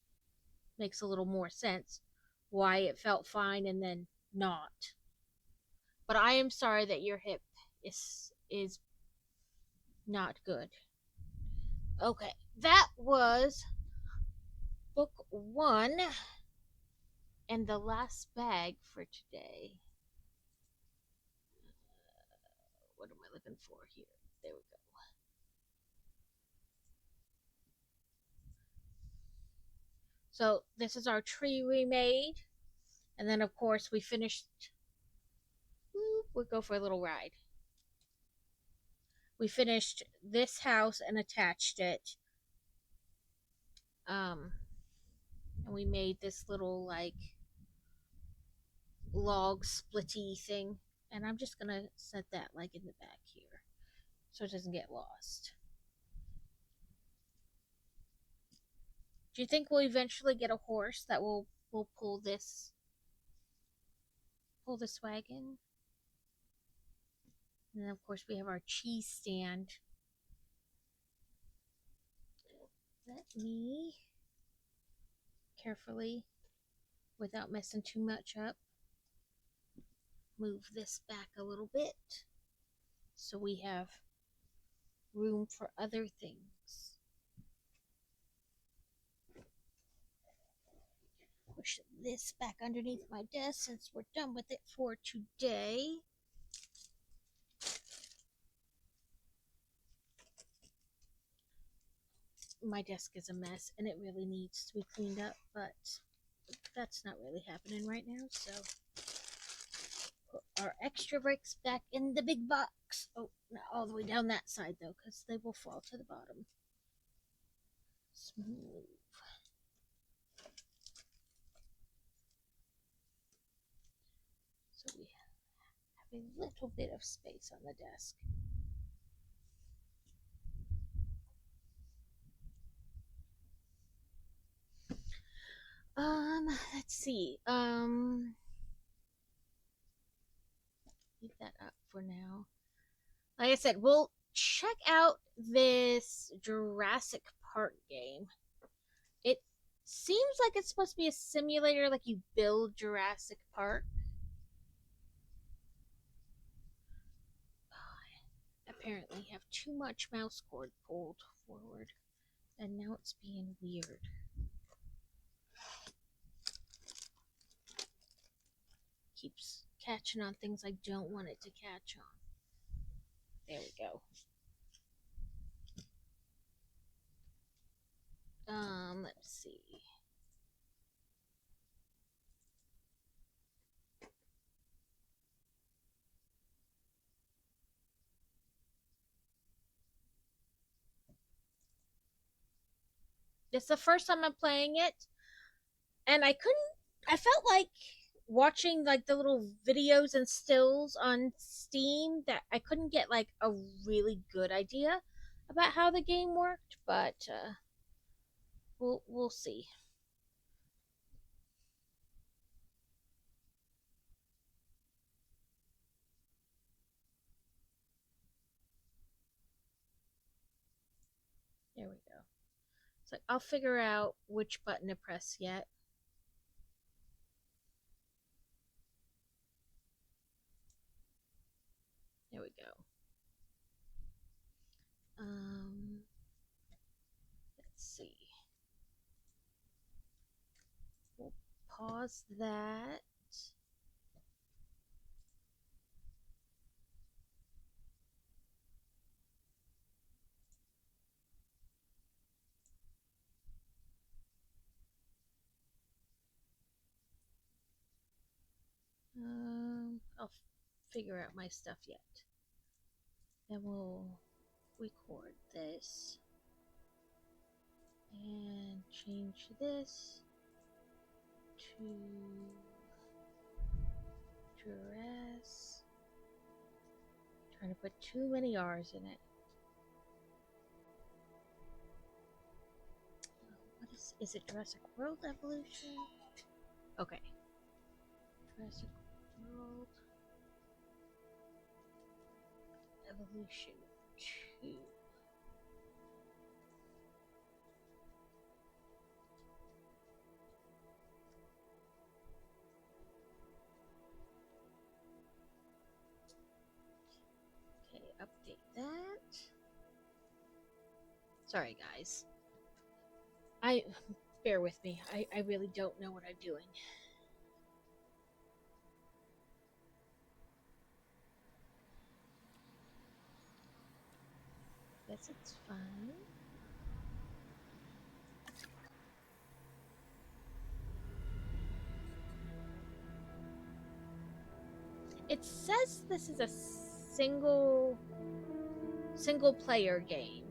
makes a little more sense. Why it felt fine and then not. But I am sorry that your hip is not good. Okay, that was book one and the last bag for today. What am I looking for here? There we go. So this is our tree we made, and then of course we finished. We'll go for a little ride. We finished this house and attached it. And we made this little like log splitty thing, and I'm just gonna set that like in the back here so it doesn't get lost. Do you think we'll eventually get a horse that will pull this wagon? And then of course we have our cheese stand. Let me carefully, without messing too much up, move this back a little bit so we have room for other things. push this back underneath my desk since we're done with it for today. My desk is a mess and it really needs to be cleaned up, but that's not really happening right now, so put our extra bricks back in the big box. Oh, not all the way down that side though, because they will fall to the bottom. Smooth. So we have a little bit of space on the desk. Let's see. Leave that up for now. Like I said, we'll check out this Jurassic Park game. It seems like it's supposed to be a simulator, like you build Jurassic Park. Apparently have too much mouse cord pulled forward, and now it's being weird. Keeps catching on things I don't want it to catch on. There we go. Let's see. It's the first time I'm playing it, and I felt like watching like the little videos and stills on Steam that I couldn't get like a really good idea about how the game worked, but we'll see. There we go. So I'll figure out which button to press yet. There we go. Let's see. We'll pause that. I'll figure out my stuff yet. Then we'll record this and change this to Jurassic. Trying to put too many R's in it. What is it Jurassic World Evolution? Okay. Jurassic World Evolution 2. Okay, update that. Sorry, guys. Bear with me. I really don't know what I'm doing. Guess it's fine. It says this is a single player game.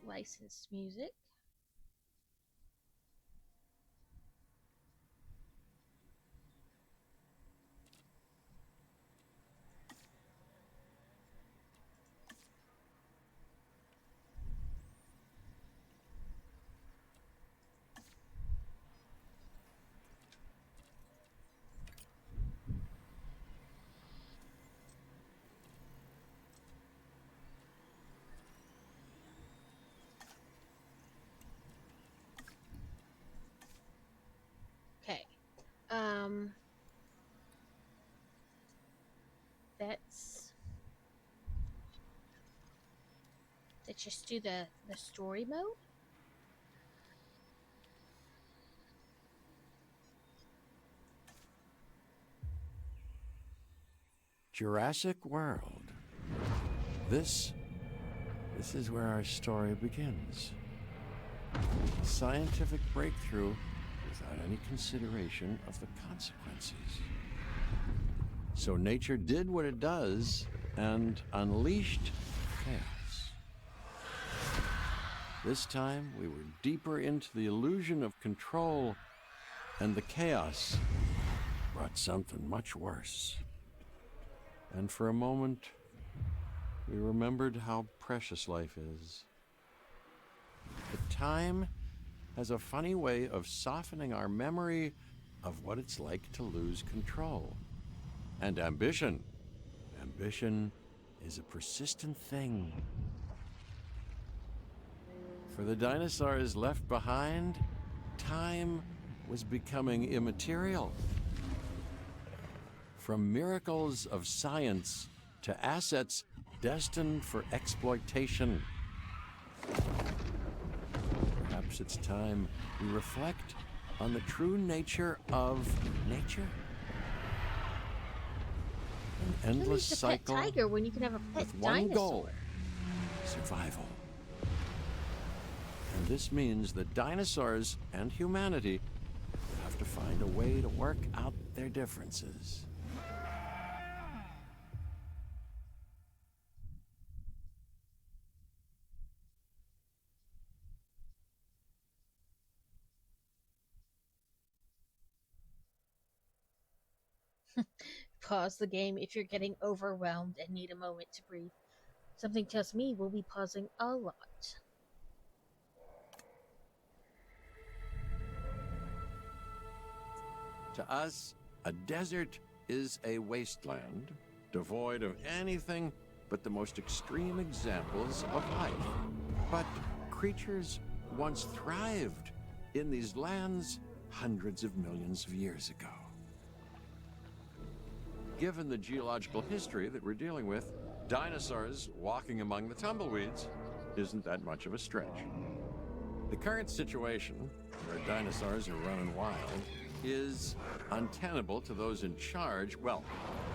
Licensed music. let's just do the story mode. Jurassic World. This is where our story begins. A scientific breakthrough without any consideration of the consequences. So nature did what it does and unleashed chaos. This time we were deeper into the illusion of control, and the chaos brought something much worse. And for a moment, we remembered how precious life is. But time has a funny way of softening our memory of what it's like to lose control. And ambition. Ambition is a persistent thing. For the dinosaurs left behind, time was becoming immaterial. From miracles of science to assets destined for exploitation. Perhaps it's time we reflect on the true nature of nature. An endless cycle pet tiger when you can have a pet with one dinosaur. goal: survival. And this means that dinosaurs and humanity have to find a way to work out their differences. Pause the game if you're getting overwhelmed and need a moment to breathe. Something tells me we'll be pausing a lot. To us, a desert is a wasteland, devoid of anything but the most extreme examples of life. But creatures once thrived in these lands hundreds of millions of years ago. Given the geological history that we're dealing with, dinosaurs walking among the tumbleweeds isn't that much of a stretch. The current situation, where dinosaurs are running wild, is untenable to those in charge, well,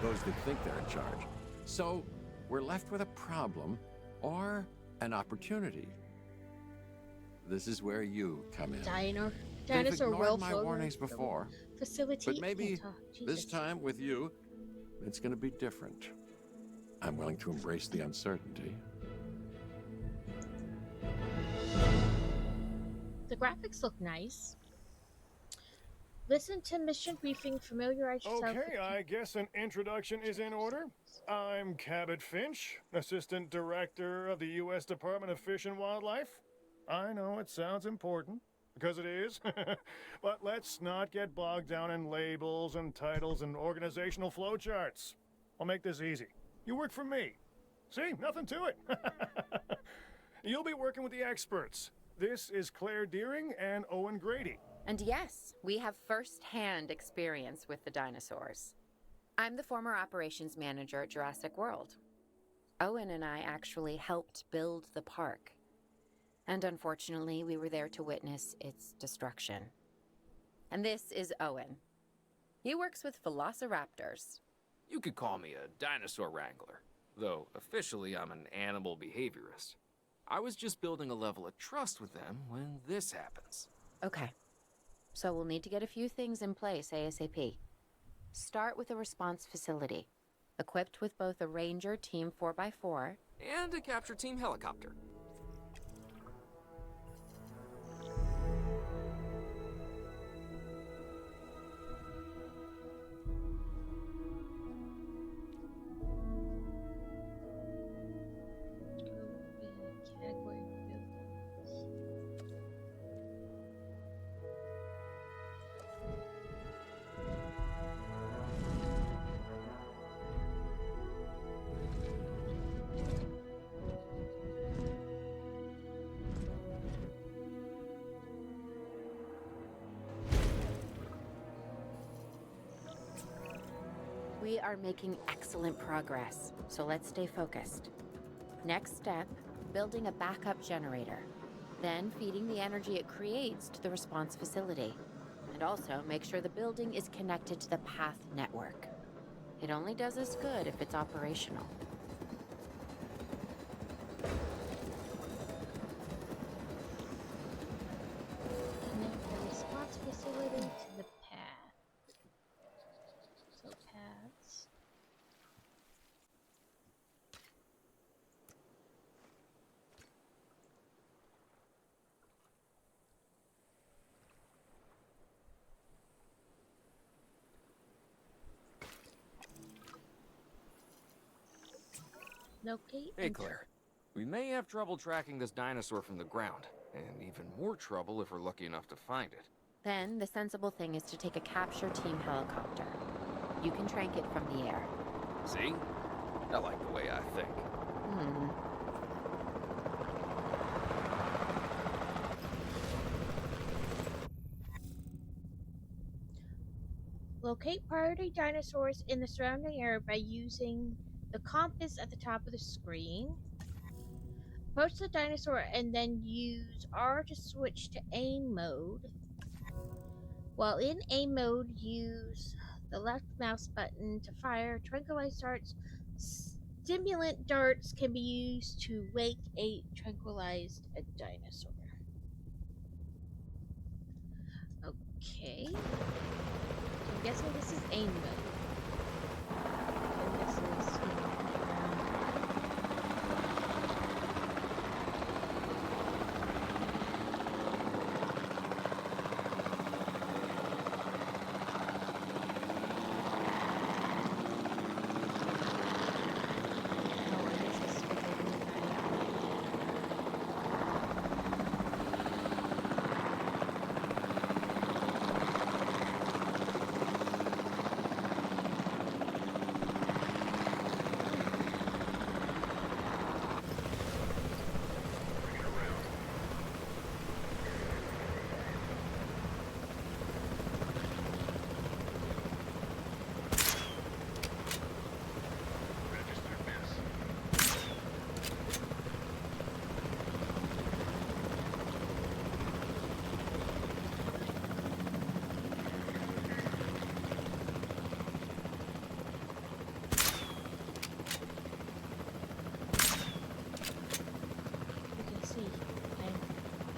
those that think they're in charge. So we're left with a problem or an opportunity. This is where you come in. Dinosaur They've ignored welfare my warnings before, facility. but maybe this Jesus. time with you, it's going to be different. I'm willing to embrace the uncertainty. The graphics look nice. Listen to mission briefing, familiarize yourself with... Okay, I guess an introduction is in order. I'm Cabot Finch, Assistant Director of the U.S. Department of Fish and Wildlife. I know it sounds important, because it is, but let's not get bogged down in labels and titles and organizational flowcharts. I'll make this easy. You work for me. See, nothing to it. You'll be working with the experts. This is Claire Deering and Owen Grady. And yes, we have first-hand experience with the dinosaurs. I'm the former operations manager at Jurassic World. Owen and I actually helped build the park. And unfortunately, we were there to witness its destruction. And this is Owen. He works with velociraptors. You could call me a dinosaur wrangler, though officially I'm an animal behaviorist. I was just building a level of trust with them when this happens. Okay. So we'll need to get a few things in place ASAP. Start with a response facility, equipped with both a Ranger Team 4x4 And a capture team helicopter. Category buildings. We are making excellent progress, so let's stay focused. Next step, building a backup generator. Then feeding the energy it creates to the response facility. And also make sure the building is connected to the path network. It only does us good if it's operational. Connect the response facility to the path. So paths. Locate. Hey, and Claire. We may have trouble tracking this dinosaur from the ground, and even more trouble if we're lucky enough to find it. Then, the sensible thing is to take a capture team helicopter. You can trank it from the air. See? I like the way I think. Hmm. Locate priority dinosaurs in the surrounding area by using the compass at the top of the screen. Approach the dinosaur and then use R to switch to aim mode. While in aim mode, use the left mouse button to fire tranquilize darts. Stimulant darts can be used to wake a tranquilized dinosaur. Okay. I'm guessing this is aim mode. And this is,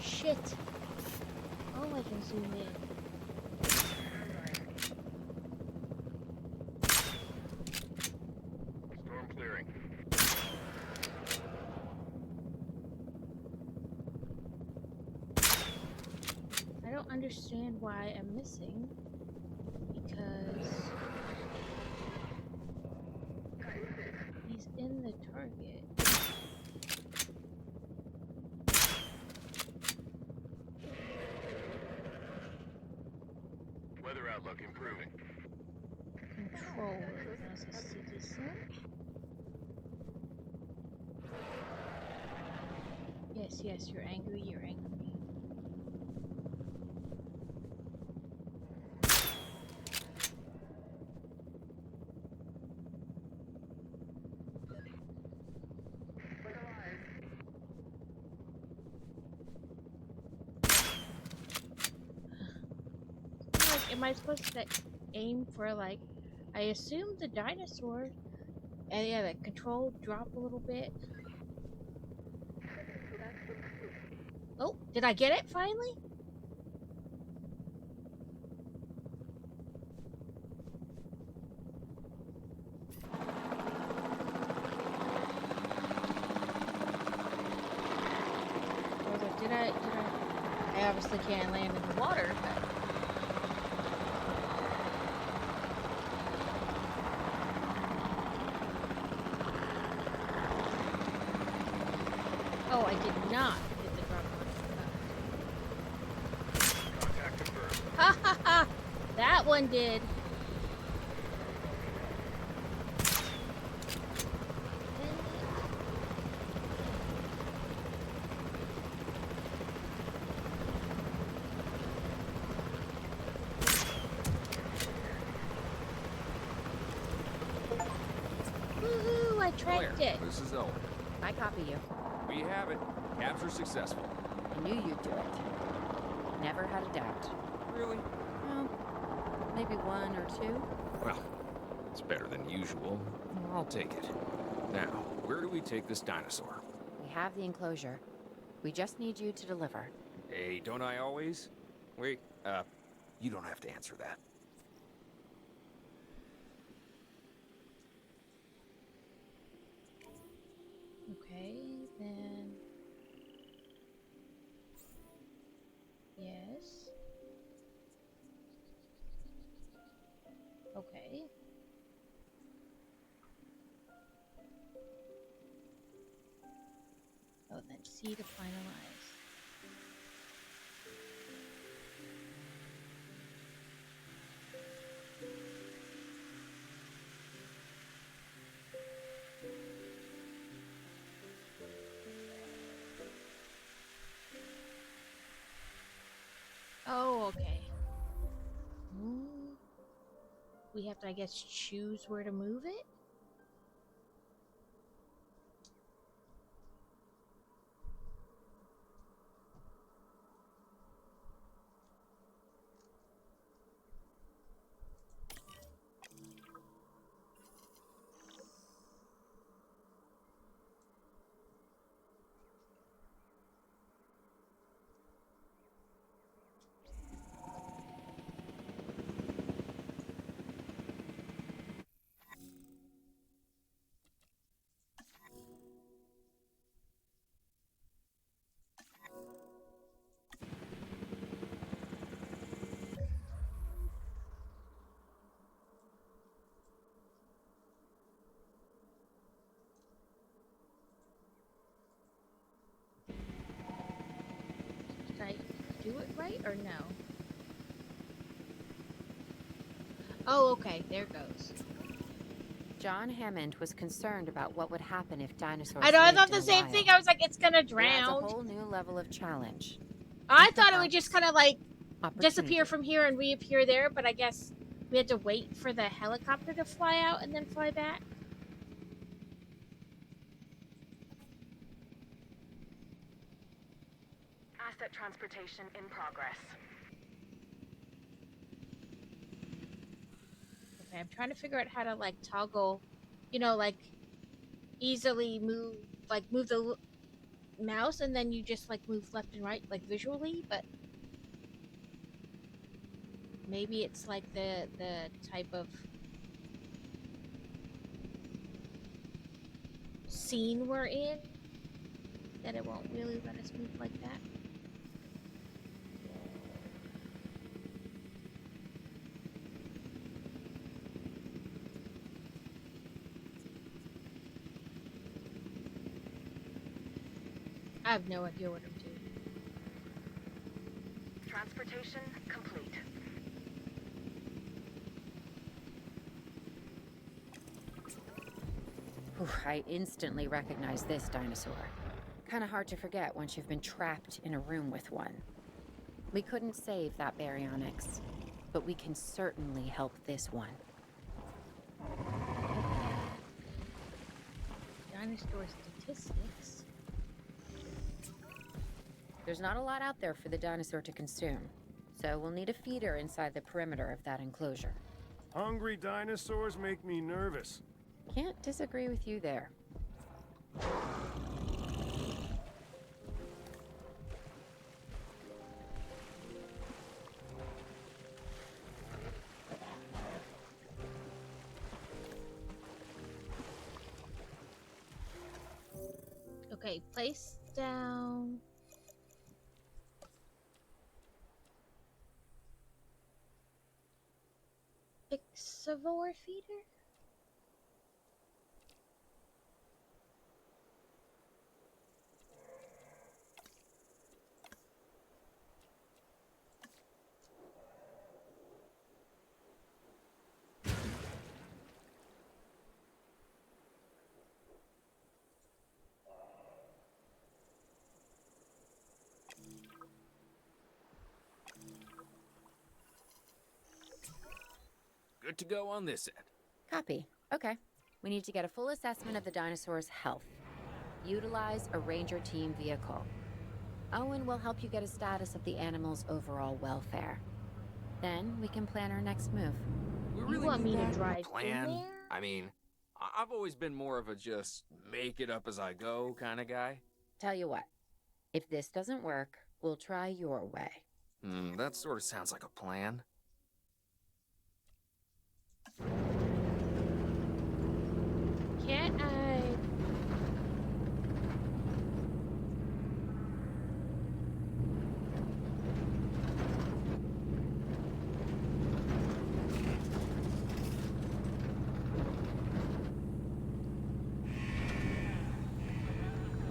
shit. Oh, I can zoom in. Storm clearing. I don't understand why I'm missing. Because he's in the target. Weather outlook improving. Controller as a citizen. Yes, you're angry, you're angry. Like, am I supposed to aim for, like, I assume the dinosaur, and yeah, the control drop a little bit. Oh, did I get it finally? I was like, did I? I obviously can't land in the water, but. Oh, I did not hit the drop button. Contact confirmed. Ha ha ha! That one did. Claire, tracked it. this is Owen. I copy you. We have it. Capture successful. I knew you'd do it. Never had a doubt. Really? Well, maybe one or two. Well, it's better than usual. I'll take it. Now, where do we take this dinosaur? We have the enclosure. We just need you to deliver. Hey, don't I always? Wait, you don't have to answer that. Okay, then. Yes. Okay. Oh, then C to finalize. Oh, okay. We have to, I guess, choose where to move it? Did I do it right or no? Oh, okay. There goes. John Hammond was concerned about what would happen if dinosaurs. I know. I lived thought in the the same wild. thing. I was like, it's gonna It adds drown. a whole new level of challenge. I thought it would just kind of like disappear Opportunity. from here and reappear there, but I guess we had to wait for the helicopter to fly out and then fly back. Asset transportation in progress. Okay, I'm trying to figure out how to like toggle, like easily move the mouse and then you just like move left and right like visually, but maybe it's like the type of scene we're in that it won't really let us move like that. I have no idea what I'm doing. Transportation complete. Whew, I instantly recognize this dinosaur. Kind of hard to forget once you've been trapped in a room with one. We couldn't save that baryonyx, but we can certainly help this one. Dinosaur statistics. There's not a lot out there for the dinosaur to consume, so we'll need a feeder inside the perimeter of that enclosure. Hungry dinosaurs make me nervous. Can't disagree with you there. Okay, place down. Pixivore feeder? Good to go on this end. Copy. Okay. We need to get a full assessment of the dinosaur's health. Utilize a ranger team vehicle. Owen will help you get a status of the animal's overall welfare. Then we can plan our next move. We You really want need me to that? drive in Plan? there? I mean, I've always been more of a just make it up as I go kind of guy. Tell you what, if this doesn't work, we'll try your way. That sort of sounds like a plan. Can't I?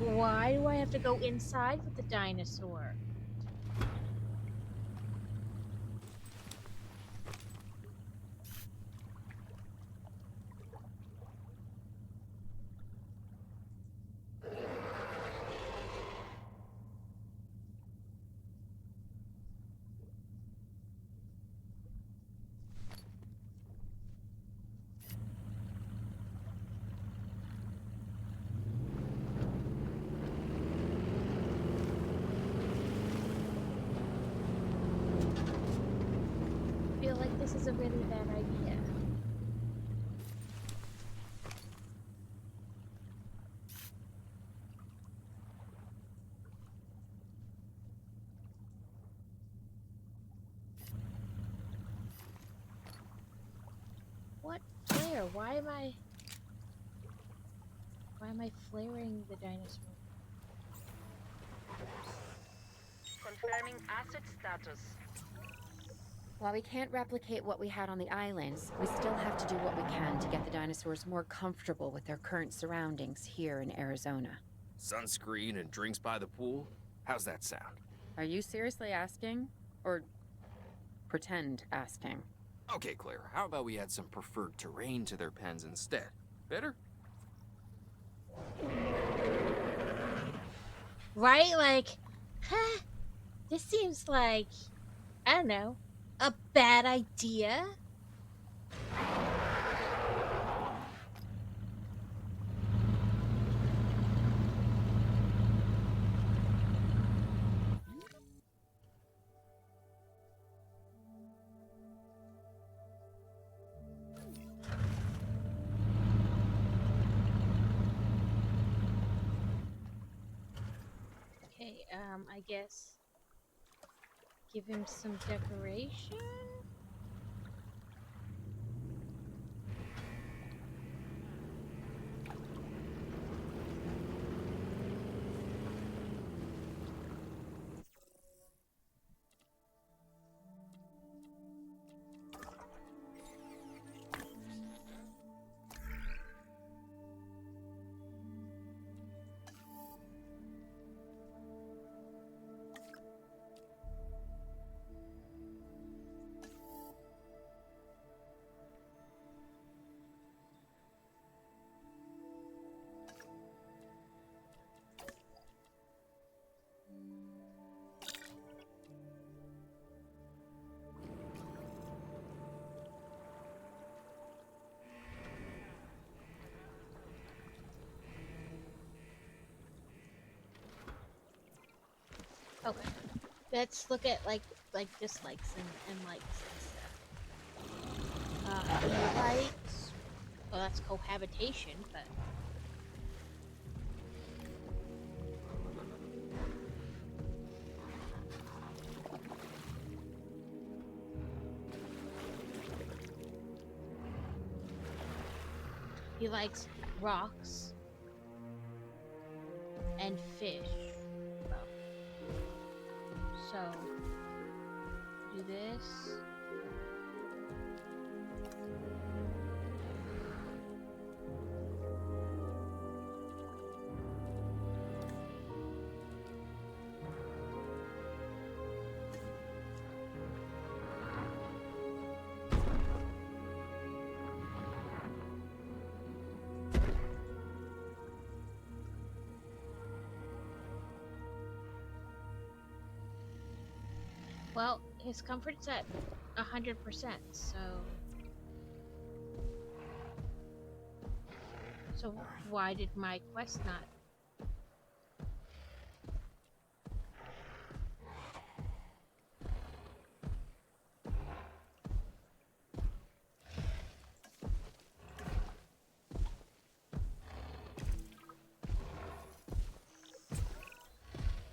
Why do I have to go inside with the dinosaur? I feel like this is a really bad idea. What? Where? Why am I flaring the dinosaur? Confirming asset status. While we can't replicate what we had on the islands, we still have to do what we can to get the dinosaurs more comfortable with their current surroundings here in Arizona. Sunscreen and drinks by the pool? How's that sound? Are you seriously asking? Or pretend asking? Okay, Claire, how about we add some preferred terrain to their pens instead? Better? Right? Like, huh? This seems like, I don't know, a bad idea. Okay, I guess give him some decoration. Okay, let's look at like dislikes and likes and stuff. He likes. Well, that's cohabitation, but he likes rocks and fish. Well, so do this. Well, his comfort's at 100%, so So why did my quest not?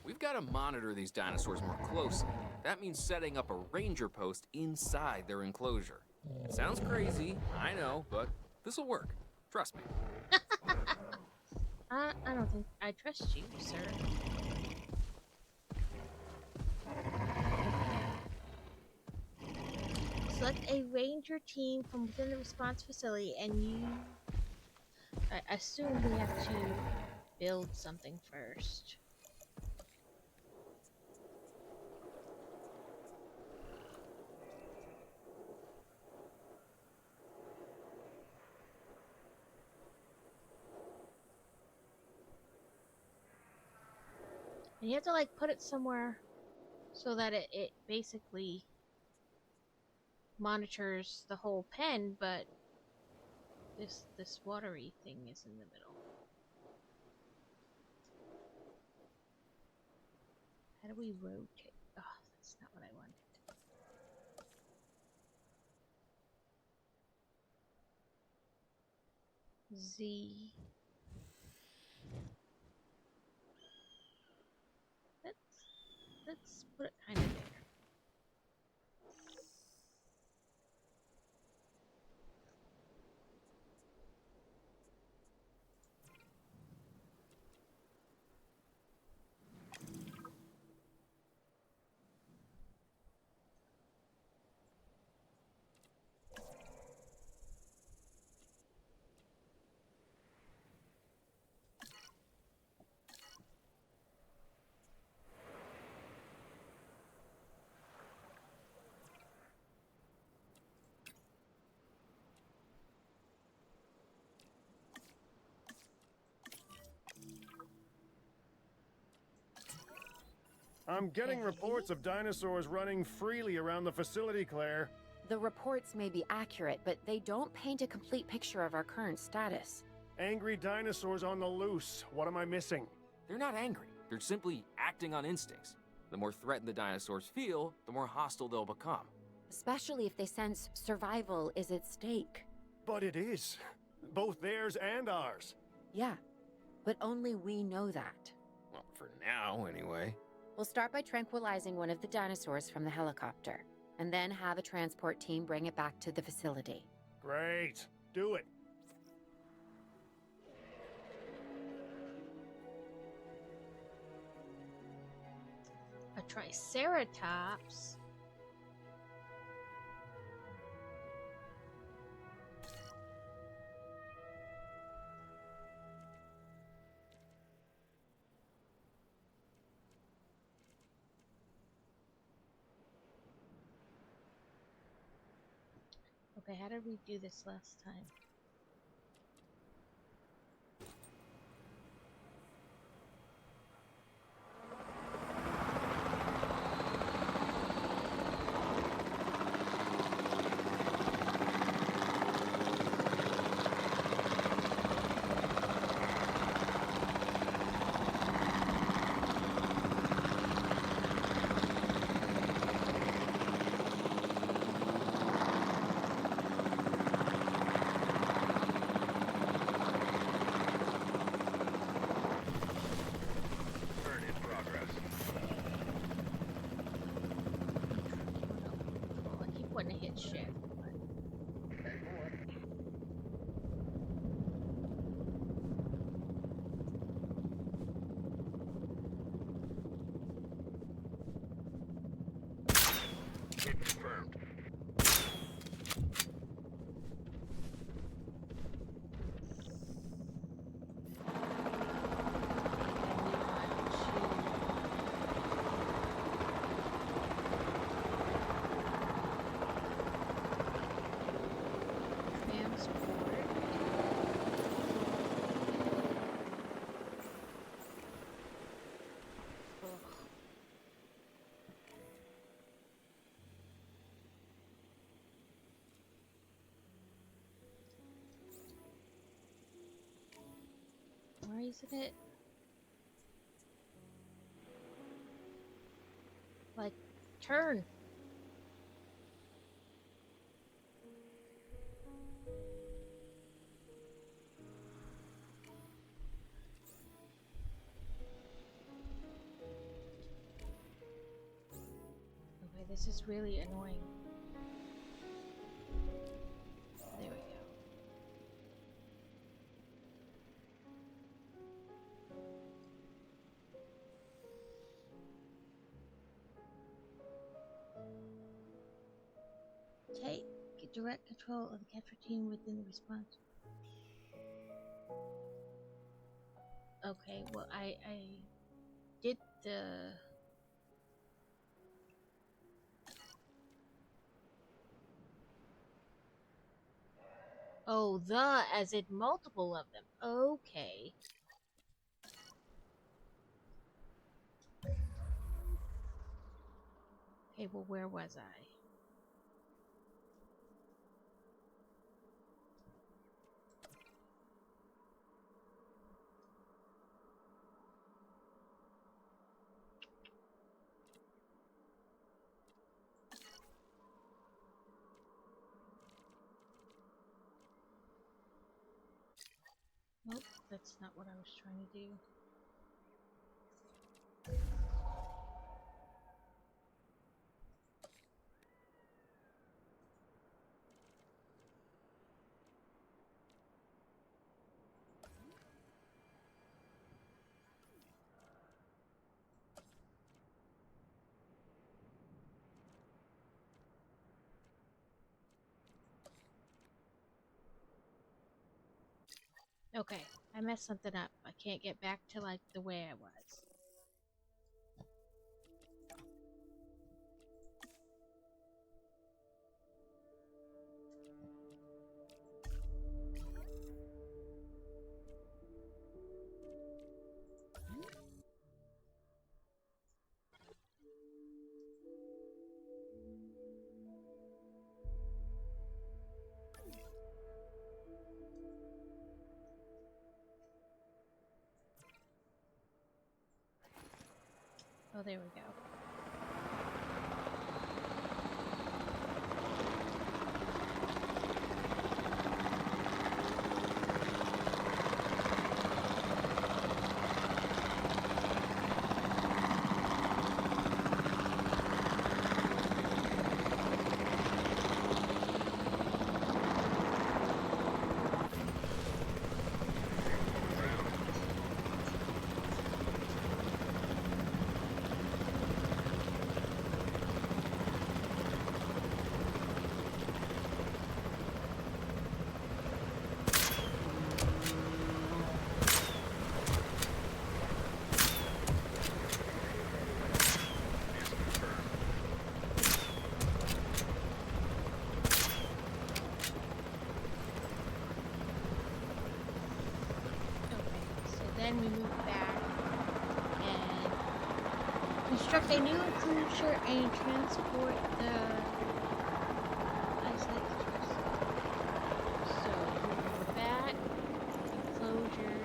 We've got to monitor these dinosaurs more closely. That means setting up a ranger post inside their enclosure. Sounds crazy, I know, but this'll work. Trust me. I don't think I trust you, sir. Select a ranger team from within the response facility, and you. I assume we have to build something first. And you have to like put it somewhere so that it basically monitors the whole pen, but this watery thing is in the middle. How do we rotate? Oh, that's not what I wanted. Z. Let's put it kind of there. I'm getting Okay. reports of dinosaurs running freely around the facility, Claire. The reports may be accurate, but they don't paint a complete picture of our current status. Angry dinosaurs on the loose. What am I missing? They're not angry. They're simply acting on instincts. The more threatened the dinosaurs feel, the more hostile they'll become. Especially if they sense survival is at stake. But it is. Both theirs and ours. Yeah, but only we know that. Well, for now, anyway. We'll start by tranquilizing one of the dinosaurs from the helicopter, and then have a transport team bring it back to the facility. Great. Do it. A Triceratops. Okay, how did we do this last time? isn't it? Like, turn. Okay, this is really annoying. There we go. Take direct control of the capture team within the response. Okay, well, I did the... Oh, the, as in multiple of them. Okay. Okay, well, where was I? Nope, that's not what I was trying to do. Okay, I messed something up. I can't get back to, like, the way I was. Oh, there we go. Then we move back and construct a new enclosure and transport the isolated. So we move back, enclosures.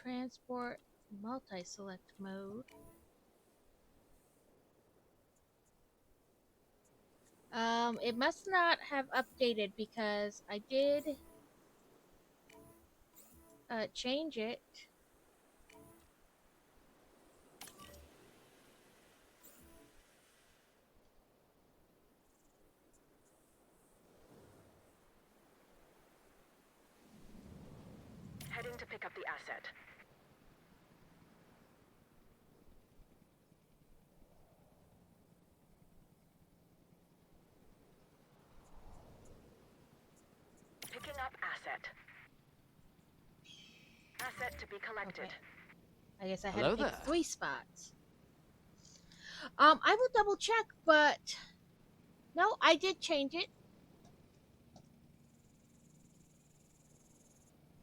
transport multi-select mode. It must not have updated because I did change it. Heading to pick up the asset. Picking up asset. Asset to be collected. Okay. I guess I had Hello to pick there. 3 spots. I will double check, but no, I did change it.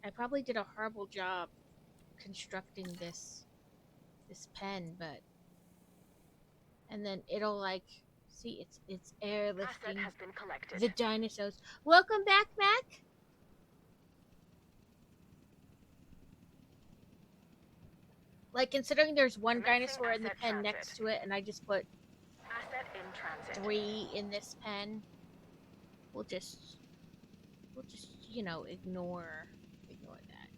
I probably did a horrible job constructing this pen, but and then it'll like see it's Asset airlifting has been collected. the dinosaurs. Welcome back, Mac. Like considering there's one Commencing dinosaur in the asset pen transit. next to it, and I just put Asset in transit. 3 in this pen, we'll just ignore that.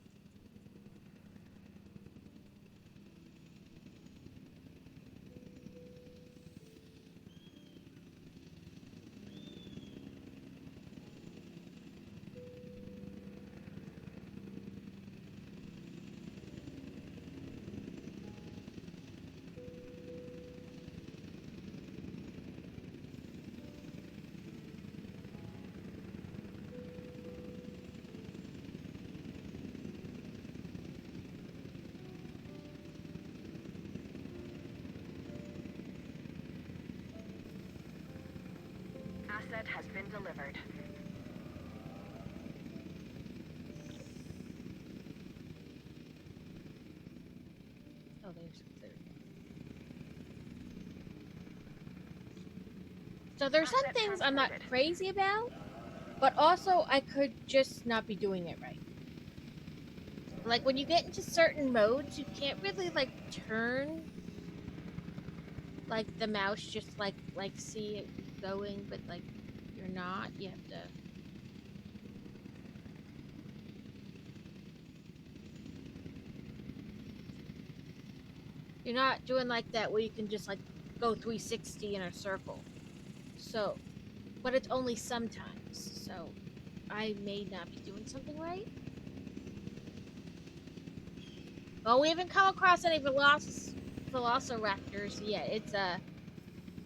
Asset has been delivered. Oh, there's a third one. So there's some Asset things I'm not transported. crazy about, but also I could just not be doing it right. Like when you get into certain modes, you can't really like turn like the mouse just like see it going, but like you're not. You have to. You're not doing like that where you can just like go 360 in a circle. So, but it's only sometimes. So, I may not be doing something right. Well, we haven't come across any velociraptors yet. It's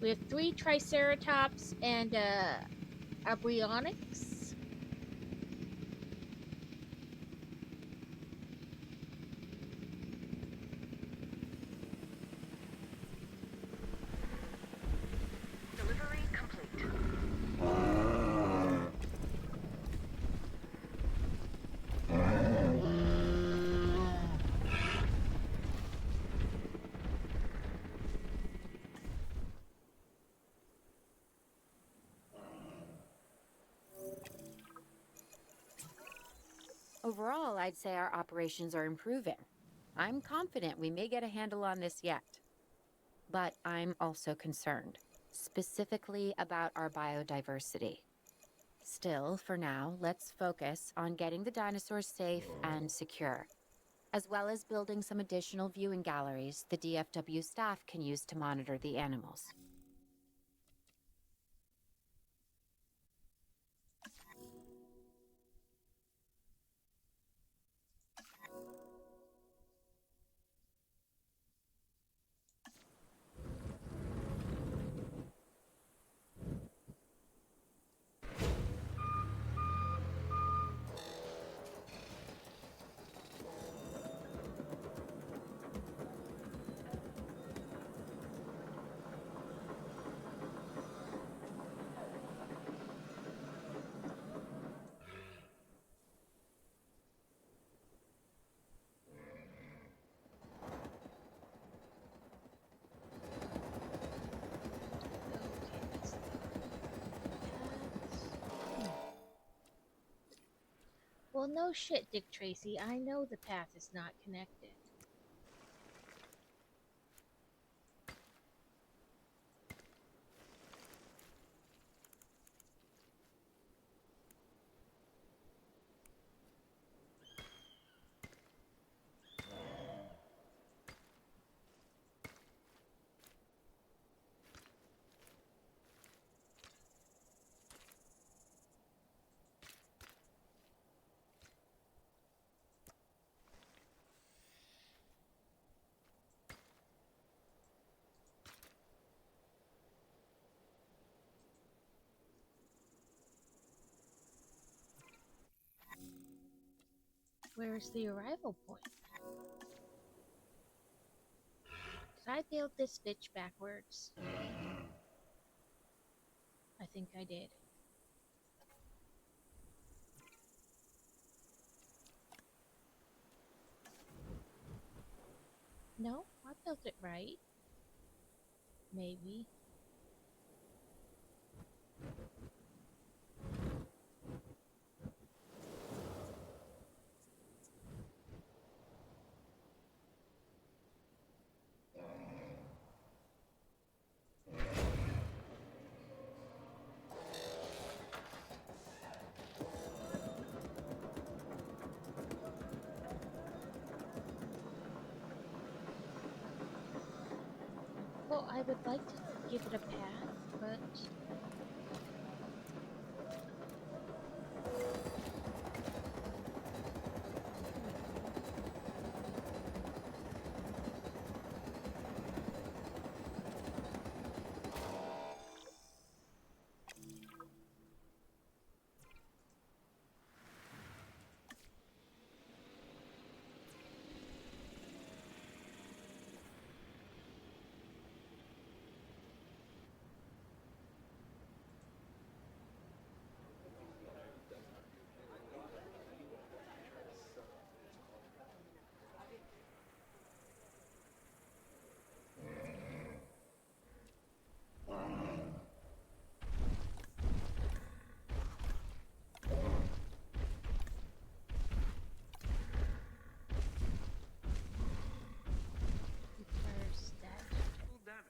we have 3 triceratops and a Bryonyx. Delivery complete. Overall, I'd say our operations are improving. I'm confident we may get a handle on this yet. But I'm also concerned, specifically about our biodiversity. Still, for now, let's focus on getting the dinosaurs safe and secure, as well as building some additional viewing galleries the DFW staff can use to monitor the animals. Well, no shit, Dick Tracy. I know the path is not connected. Where's the arrival point? Did I build this bitch backwards? I think I did. No, I built it right. Maybe. Well, I would like to give it a path, but requires that. Oh, damn it.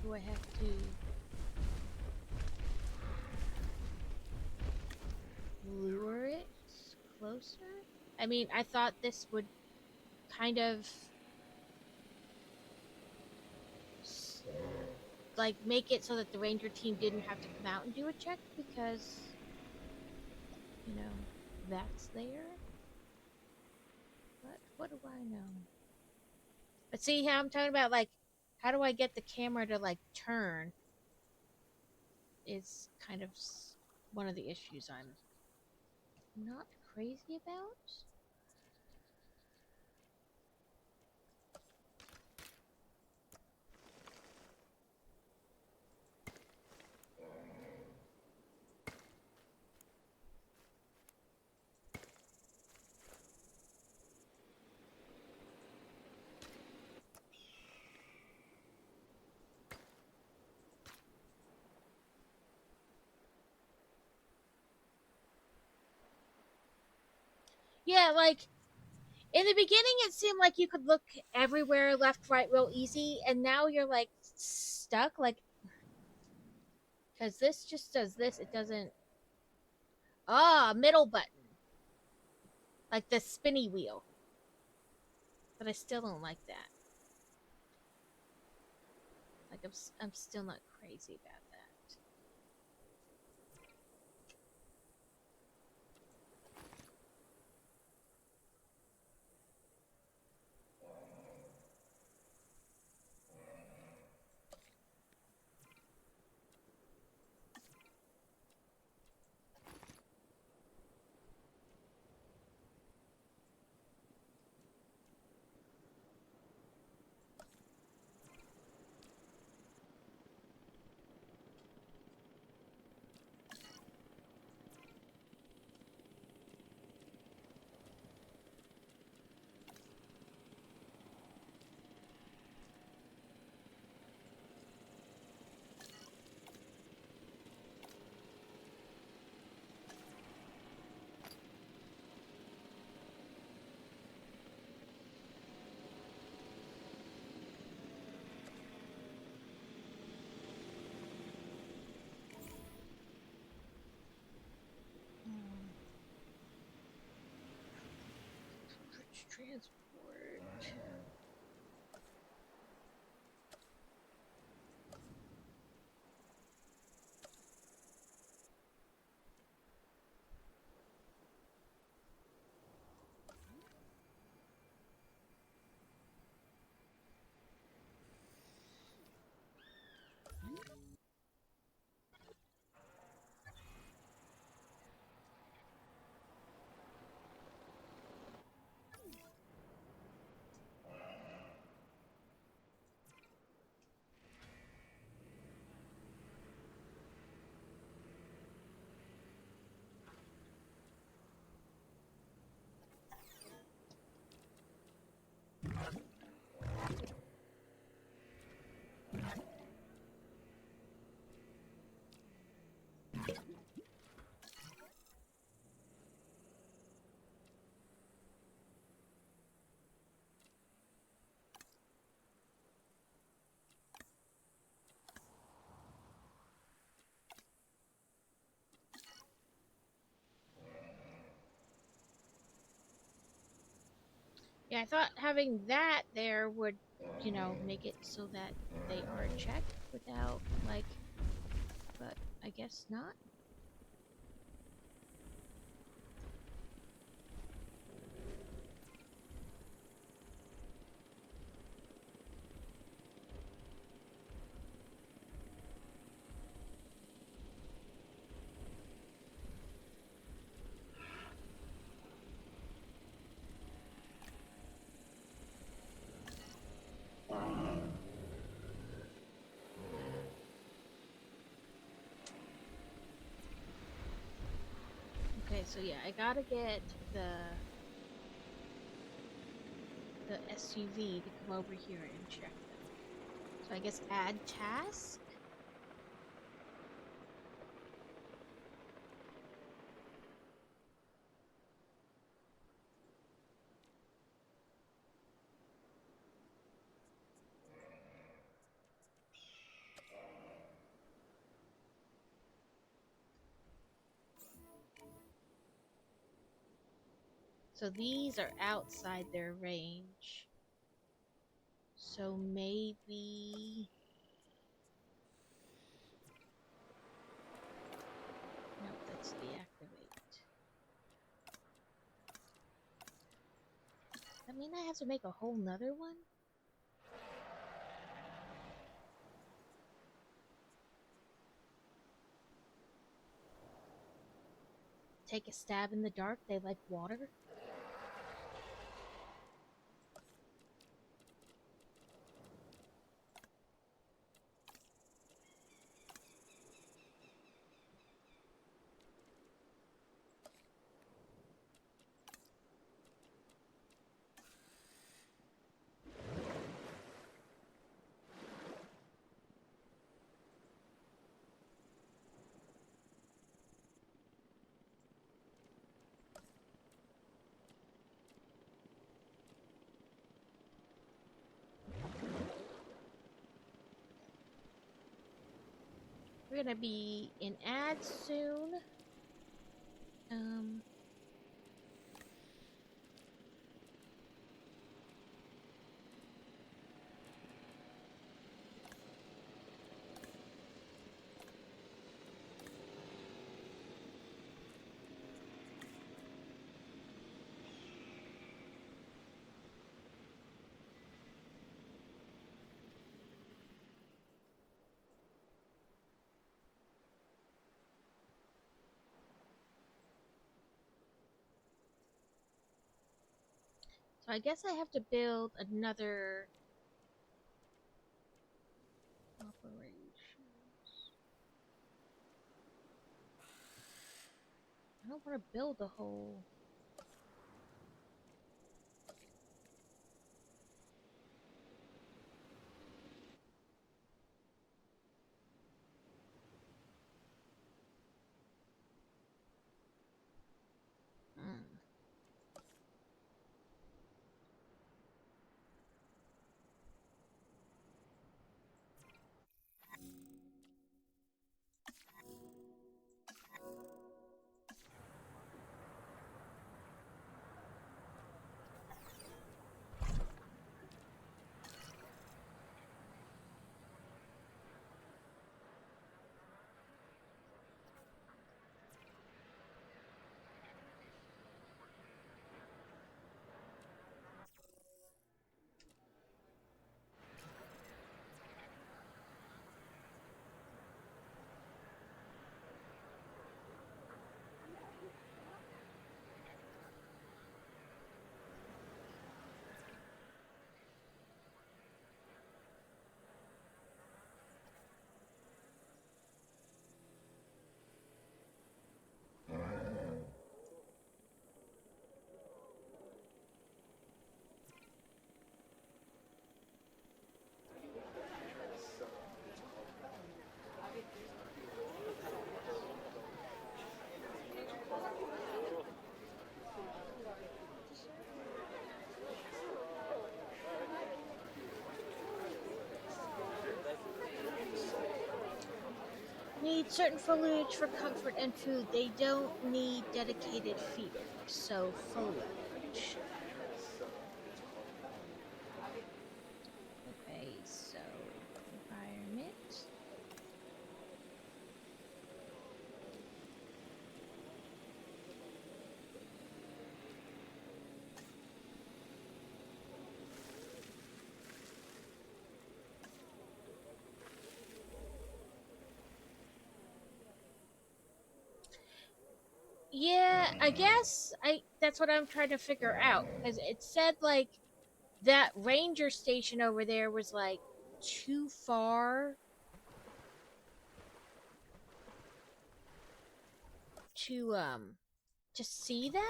Do I have to lure it closer? I mean, I thought this would kind of like make it so that the ranger team didn't have to come out and do a check because, you know, that's there. But what do I know? But see how I'm talking about, like, how do I get the camera to like turn? Is kind of one of the issues I'm not crazy about. Yeah, like in the beginning it seemed like you could look everywhere, left, right, real easy, and now you're like stuck, like, because this just does this, it doesn't. Middle button, like the spinny wheel, but I still don't like that. Like I'm still not crazy about that. Transport. Yeah, I thought having that there would, you know, make it so that they are checked without, like, but I guess not. Okay, so yeah, I gotta get the SUV to come over here and check them. So I guess add task. So these are outside their range. So maybe... No, that's deactivate. I mean, I have to make a whole nother one? Take a stab in the dark, they like water? We're gonna be in ads soon. Um... So I guess I have to build another operations. I don't want to build a whole... Hmm. Need certain foliage for comfort and food. They don't need dedicated feeders, so foliage. Yeah, I guess that's what I'm trying to figure out because it said like that ranger station over there was like too far to see them.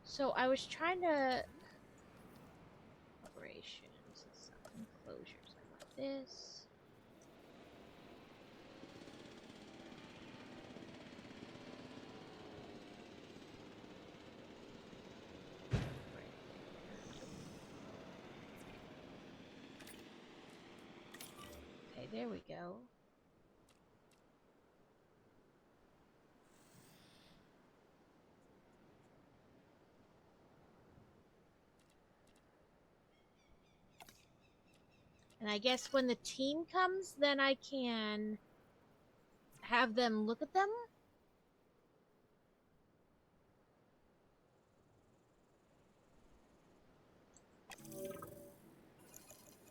So I was trying to operations enclosures. I want this. Okay, there we go. And I guess when the team comes, then I can have them look at them.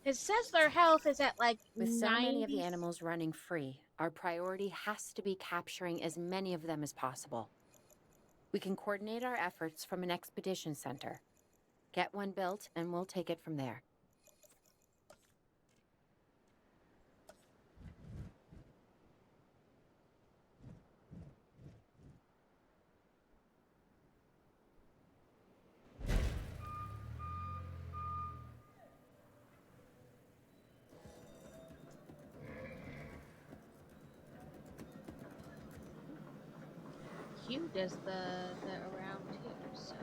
It says their health is at like With so 90. many of the animals running free, our priority has to be capturing as many of them as possible. We can coordinate our efforts from an expedition center. Get one built, and we'll take it from there. Hugh does the around too, so.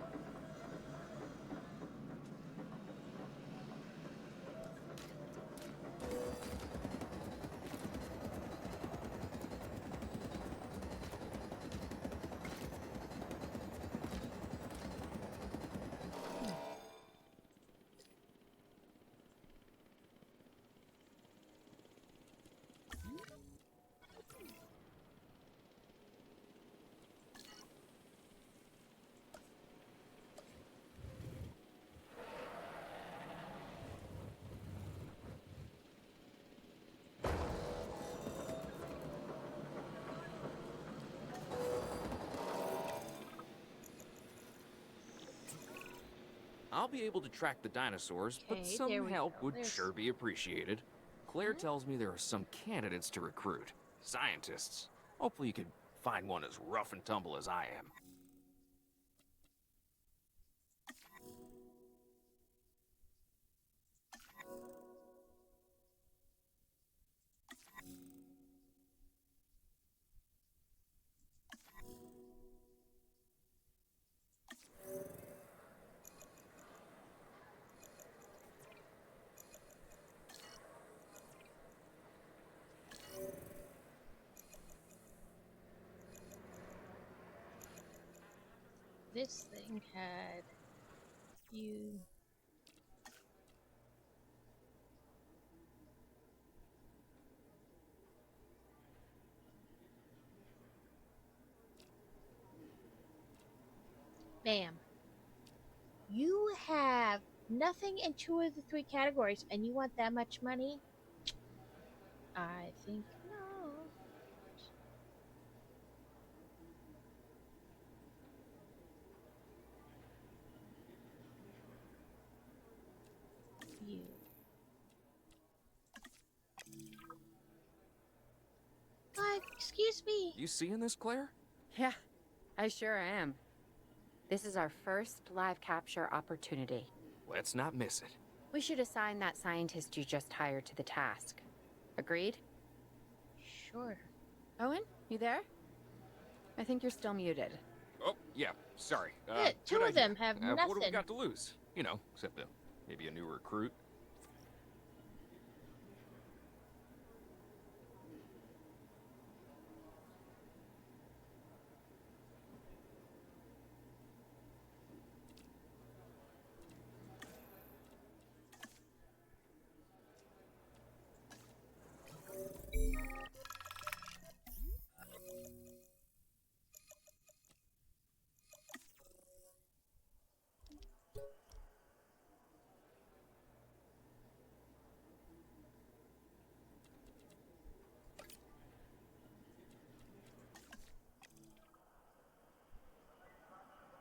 I'll be able to track the dinosaurs, but Okay, some there we help go. would There's- sure be appreciated. Claire tells me there are some candidates to recruit. Scientists. Hopefully you can find one as rough and tumble as I am. This thing had few. Bam. You have nothing in 2 of the 3 categories, and you want that much money? I think no. You. Excuse me. You seeing this, Claire? Yeah, I sure am. This is our first live capture opportunity. Let's not miss it. We should assign that scientist you just hired to the task. Agreed? Sure. Owen, you there? I think you're still muted. Oh, yeah, sorry. Yeah, 2 good of them idea. have What do we nothing. got to lose? You know, except maybe a new recruit.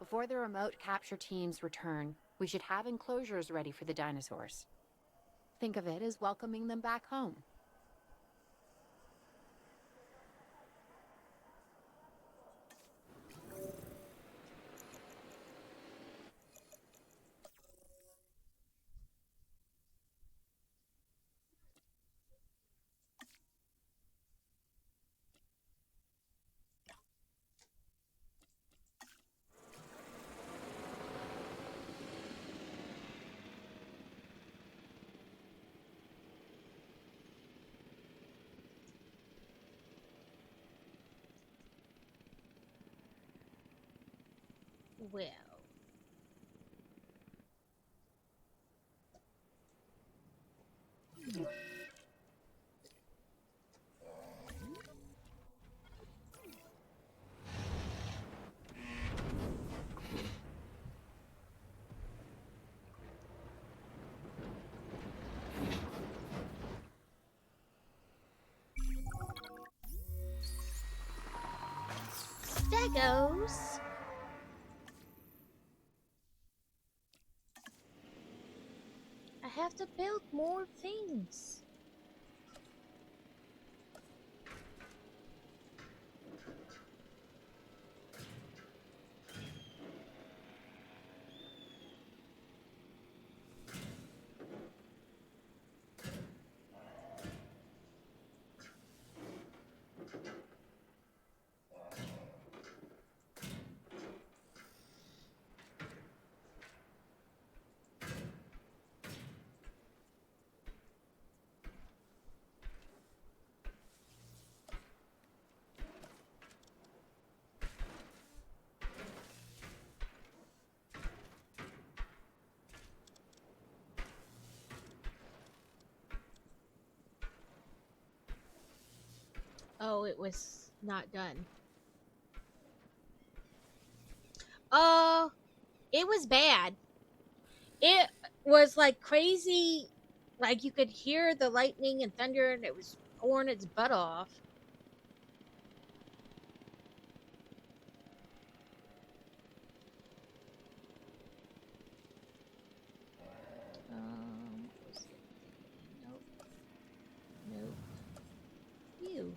Before the remote capture teams return, we should have enclosures ready for the dinosaurs. Think of it as welcoming them back home. Well. Stegos. I have to build more things. Oh, it was not done. It was bad. It was like crazy. Like you could hear the lightning and thunder, and it was pouring its butt off. What was it? Nope. Nope. You.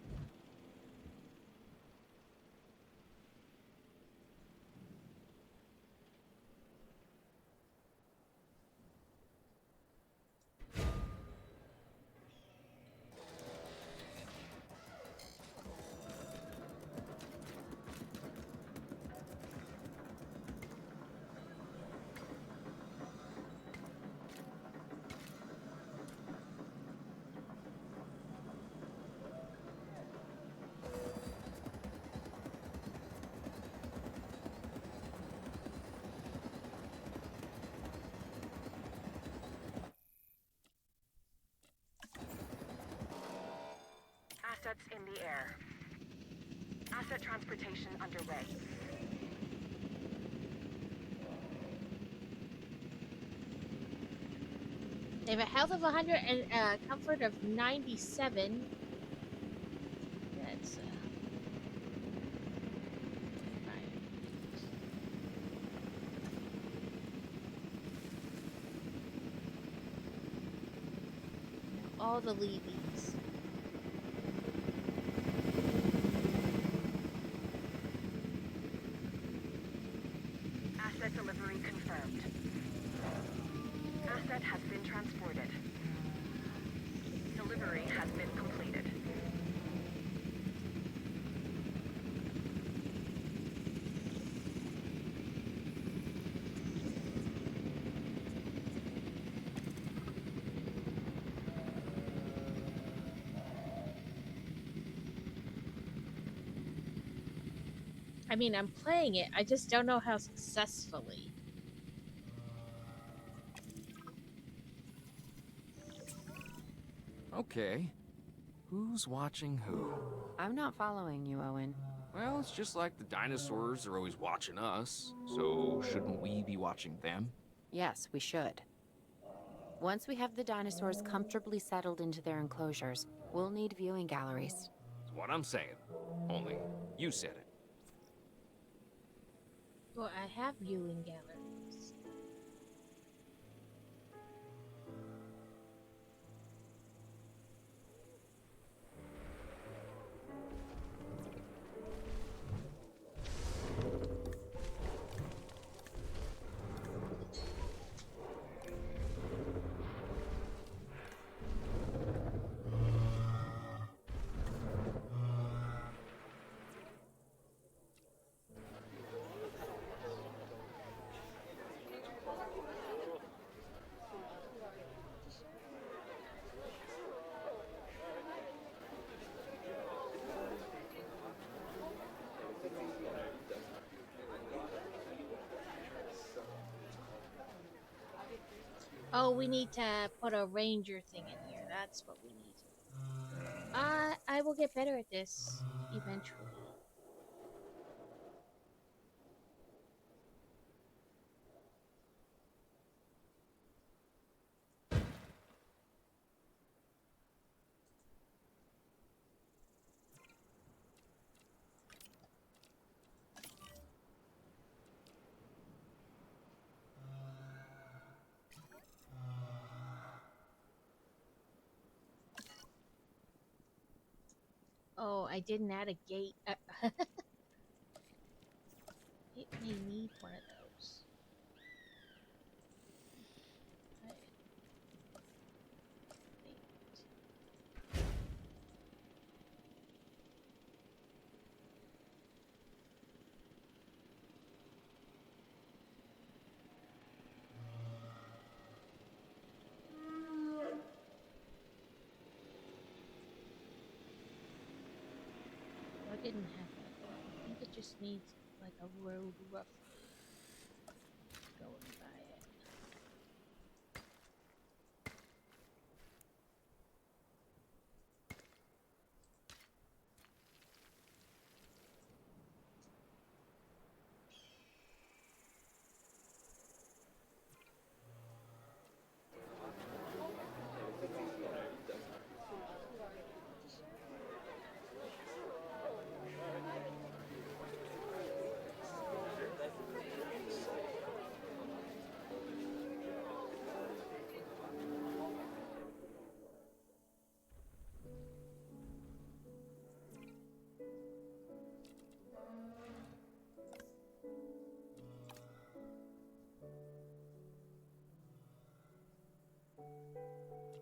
Assets in the air. Asset transportation underway. They have a health of 100 and a comfort of 97. That's fine. All the leavies. Asset delivery confirmed. Asset has been transported. Delivery has been completed. I mean, I'm playing it. I just don't know how successfully. Okay. Who's watching who? I'm not following you, Owen. Well, it's just like the dinosaurs are always watching us, so shouldn't we be watching them? Yes, we should. Once we have the dinosaurs comfortably settled into their enclosures, we'll need viewing galleries. That's what I'm saying. Only, you said it. Well, I have viewing galleries. Oh, we need to put a ranger thing in here. That's what we need. I will get better at this eventually. Oh, I didn't add a gate. It may need one of those. I think. I didn't have that. I think it just needs like a road roughly going by it.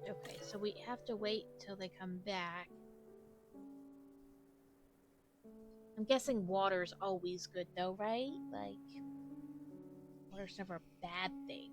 Okay, so we have to wait till they come back. I'm guessing water's always good though, right? Like, water's never a bad thing.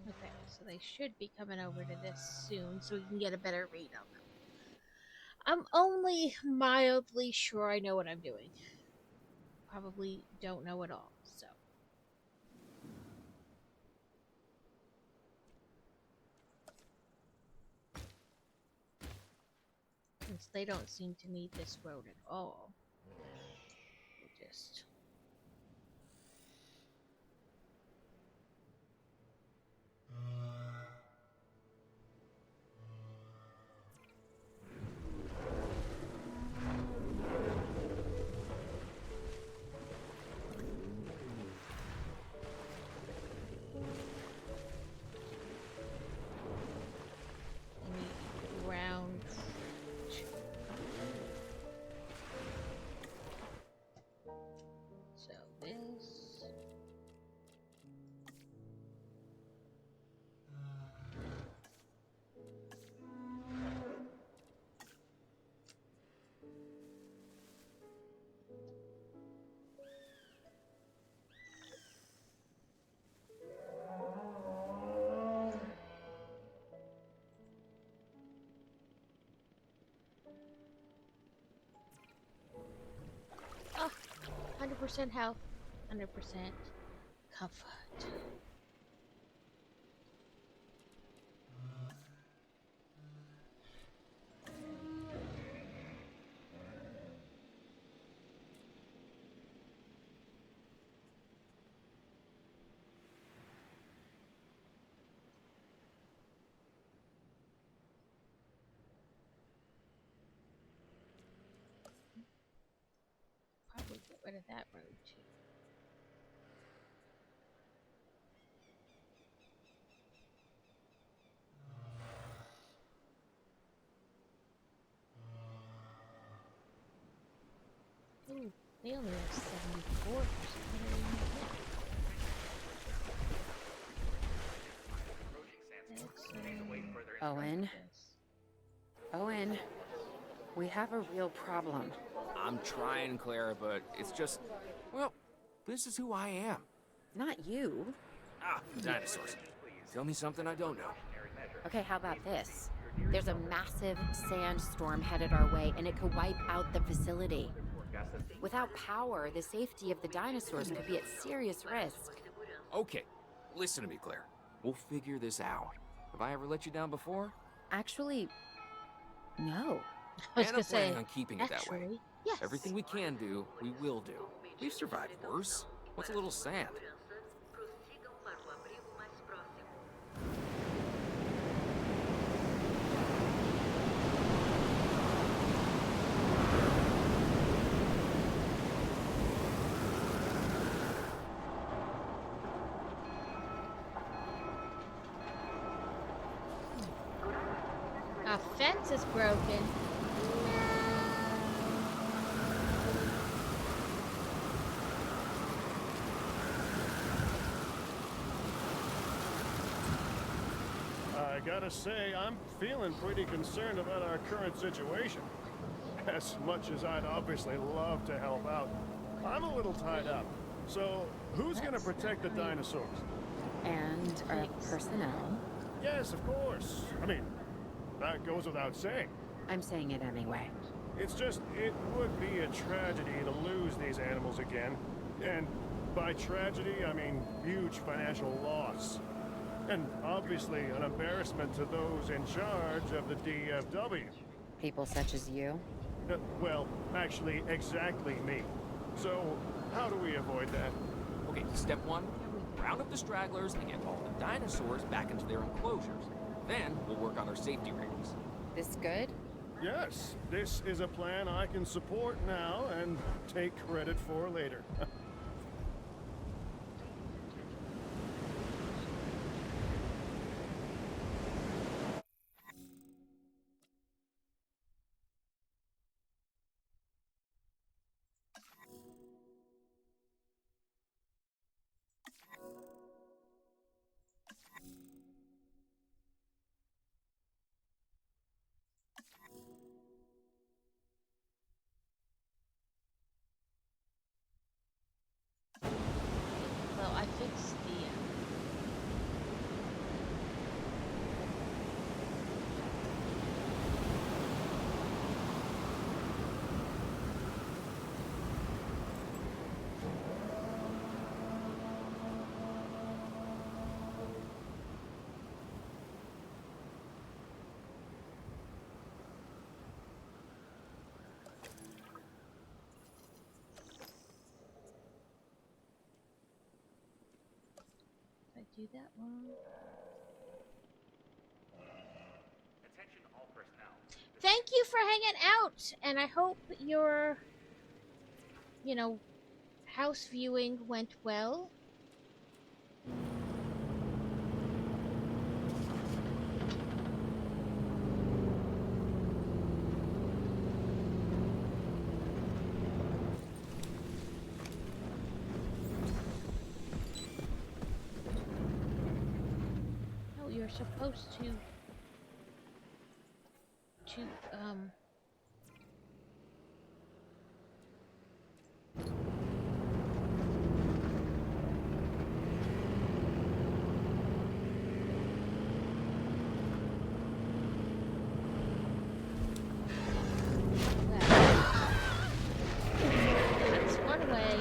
Okay, so they should be coming over to this soon so we can get a better read on them. I'm only mildly sure I know what I'm doing. Probably don't know at all, so. Since they don't seem to need this road at all. We'll just... 100% health, 100% comfort. Probably get rid of that road too. Ooh, they only have 74%. Owen. Owen, we have a real problem. I'm trying, Clara, but it's just, well, this is who I am. Not you. Ah, dinosaurs. Tell me something I don't know. Okay, how about this? There's a massive sandstorm headed our way, and it could wipe out the facility. Without power, the safety of the dinosaurs could be at serious risk. Okay, listen to me, Claire. We'll figure this out. Have I ever let you down before? Actually, no. I was And gonna I'm say, planning on keeping it that way. actually, yes. Everything we can do, we will do. We've survived worse. What's a little sand? Our fence is broken. I gotta say, I'm feeling pretty concerned about our current situation. As much as I'd obviously love to help out, I'm a little tied up. So, who's gonna protect the dinosaurs? And our personnel. Yes, of course. I mean, that goes without saying. I'm saying it anyway. It's just, it would be a tragedy to lose these animals again. And by tragedy, I mean huge financial loss. And obviously an embarrassment to those in charge of the DFW. People such as you. Well, actually, exactly me. So, how do we avoid that? Okay, step one, round up the stragglers and get all the dinosaurs back into their enclosures. Then we'll work on our safety rings. This good? Yes, this is a plan I can support now and take credit for later. Well, I fixed the. Did I do that one? Thank you for hanging out, and I hope your, house viewing went well. No, you're supposed to that's one way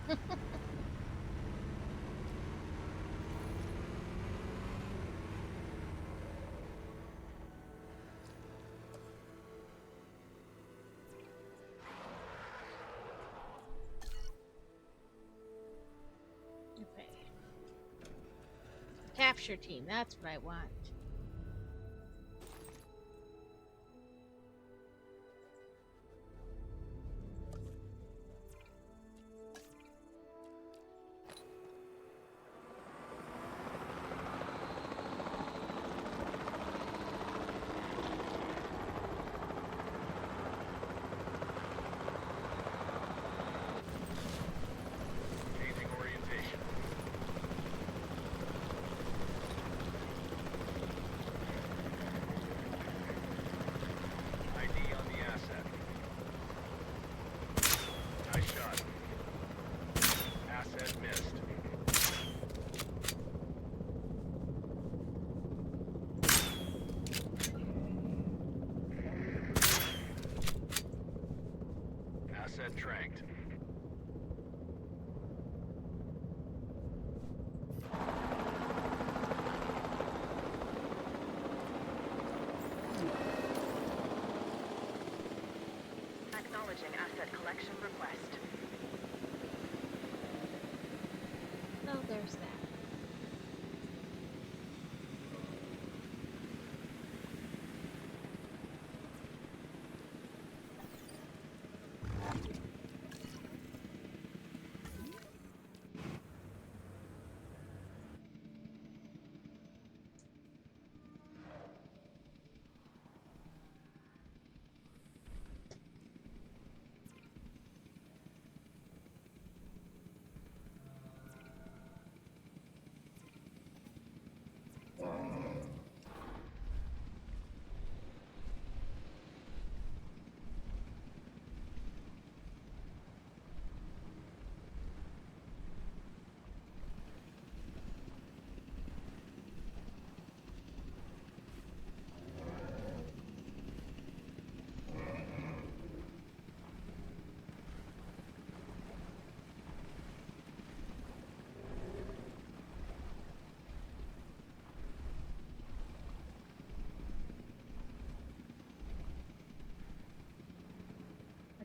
Okay. Capture team, that's what I want. Changing orientation. ID on the asset. Nice shot. Asset missed. Asset tranked. Acknowledging asset collection request. Oh, there's that.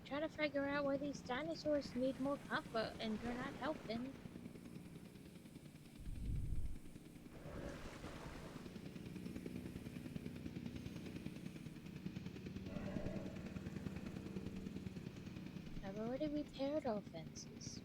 Try to figure out why these dinosaurs need more comfort and you're not helping. I've already repaired all fences.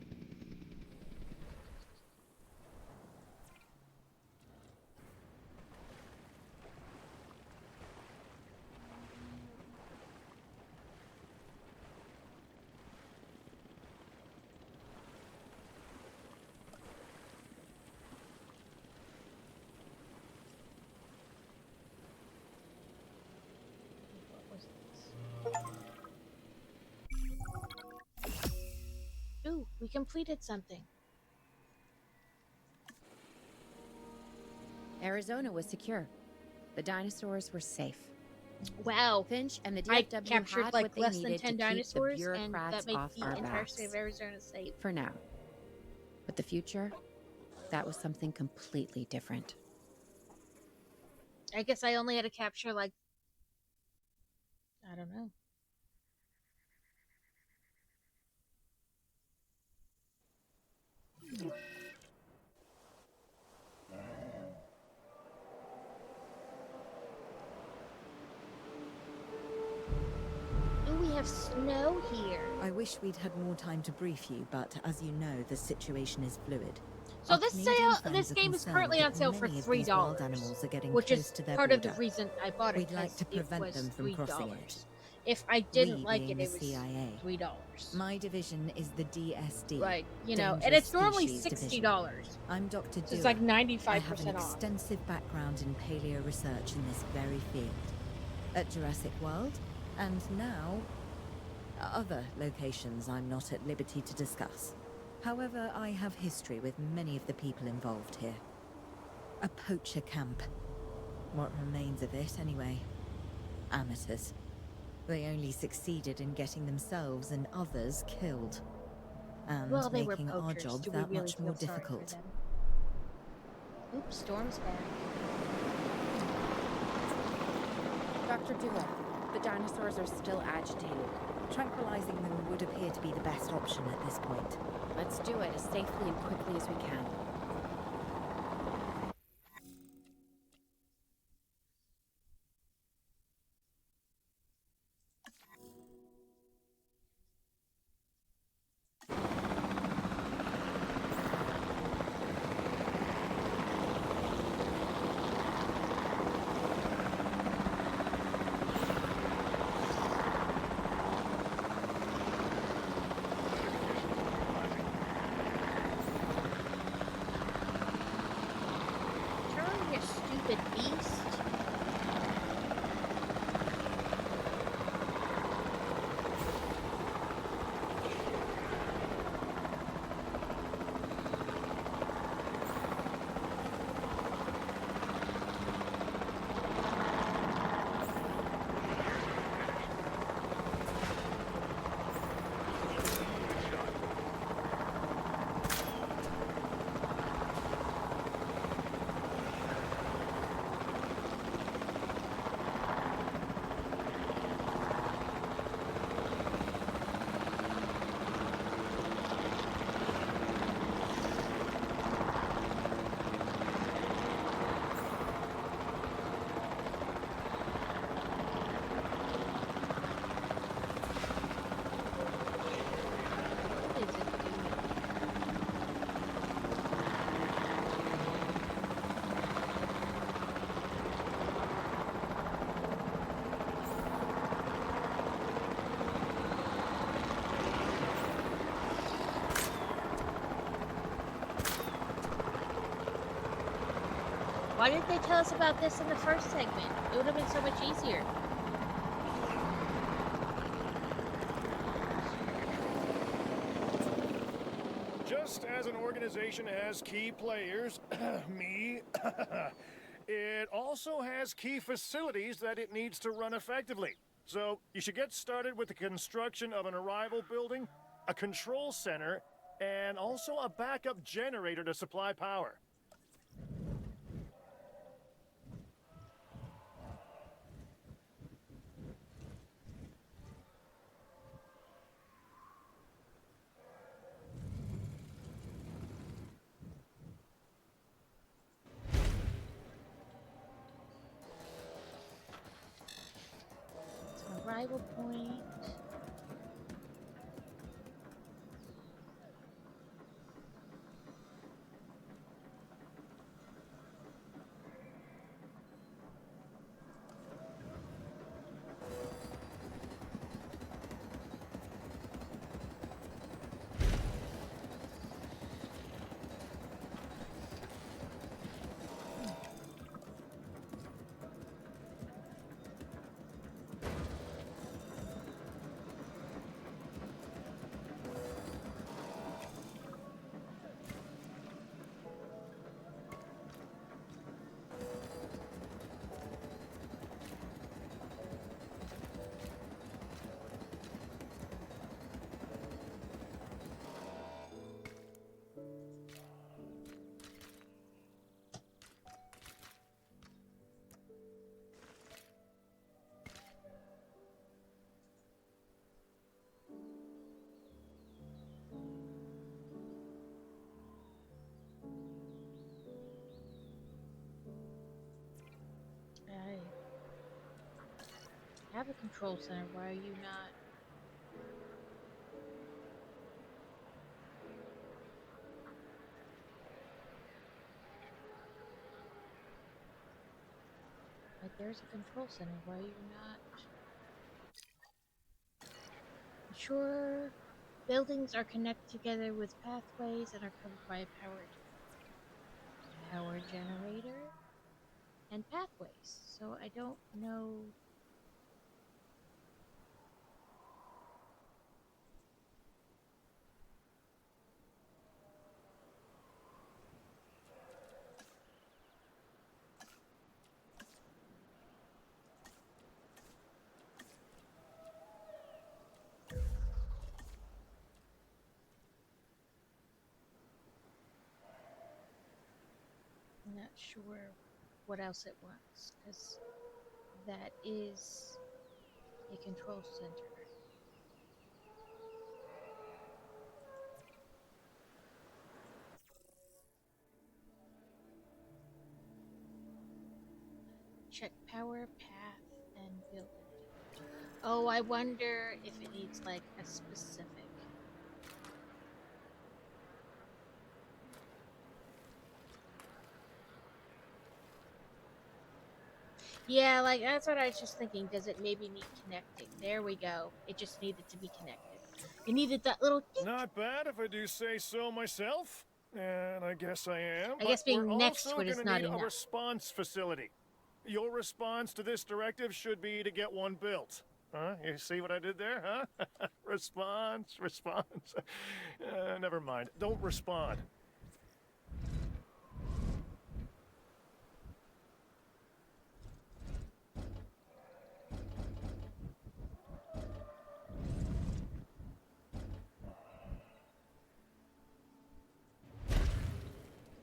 Ooh, we completed something. Arizona was secure. The dinosaurs were safe. Wow. Finch and the I DFW captured had like what they less than needed 10 to keep the dinosaurs, and bureaucrats that made off the our entire backs. state of Arizona safe. For now. But the future, that was something completely different. I guess I only had to capture like, I don't know. Ooh, we have snow here. I wish we'd had more time to brief you, but as you know, the situation is fluid. So Our this Canadian this friends are game is concerned currently on that sale for many of these wild $3, animals are getting which close is to their part of the border. reason I bought it. We'd like to 'Cause it prevent was them from crossing it. $3. If I didn't We like being it, it the was CIA. $3. My division is the DSD. Like, you know, and Dangerous it's normally Species $60. I'm Dr. So it's Dewar. like I have an 95% off. extensive background in paleo research in this very field. At Jurassic World, and now other locations I'm not at liberty to discuss. However, I have history with many of the people involved here. A poacher camp. What remains of it, anyway. Amateurs. They only succeeded in getting themselves and others killed. and Well, they were making our poachers. job Do we that really much more feel sorry for difficult. them? Oops, storm's back. Dr. Dewar, the dinosaurs are still agitated. Tranquilizing them would appear to be the best option at this point. Let's do it as safely and quickly as we can. Turn, you stupid beast. What is it doing? Why didn't they tell us about this in the first segment? It would have been so much easier. Just as an organization has key players, me, it also has key facilities that it needs to run effectively. So you should get started with the construction of an arrival building, a control center, and also a backup generator to supply power. It's an arrival point. I have a control center. Why are you not? Like, there's a control center. Why are you not? Sure, buildings are connected together with pathways and are covered by a power generator and pathways. So I don't know. not sure what else it wants, because that is a control center. Check power, path, and building. Oh, I wonder if it needs like a specific. Yeah, like that's what I was just thinking. Does it maybe need connecting? There we go. It just needed to be connected. It needed that little. Not bad if I do say so myself. And I guess I am. I guess but we're being next also to it is gonna not need enough. a response facility. Your response to this directive should be to get one built. Huh? You see what I did there, huh? Response. Never mind. Don't respond.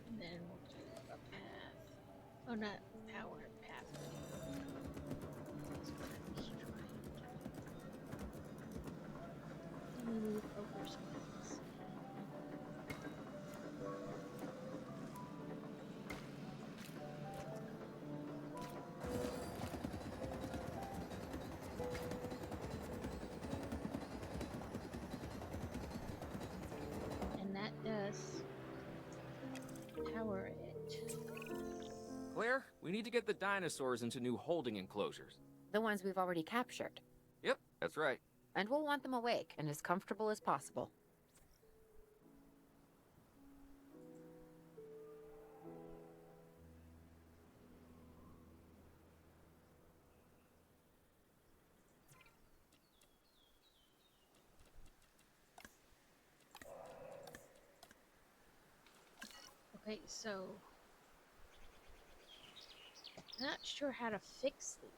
And then we'll do a path. Oh, not power, pathway. That's what I was trying to do. Move over spots. And that does power it. Claire, we need to get the dinosaurs into new holding enclosures. The ones we've already captured. Yep, that's right. And we'll want them awake and as comfortable as possible. Okay, so not sure how to fix these.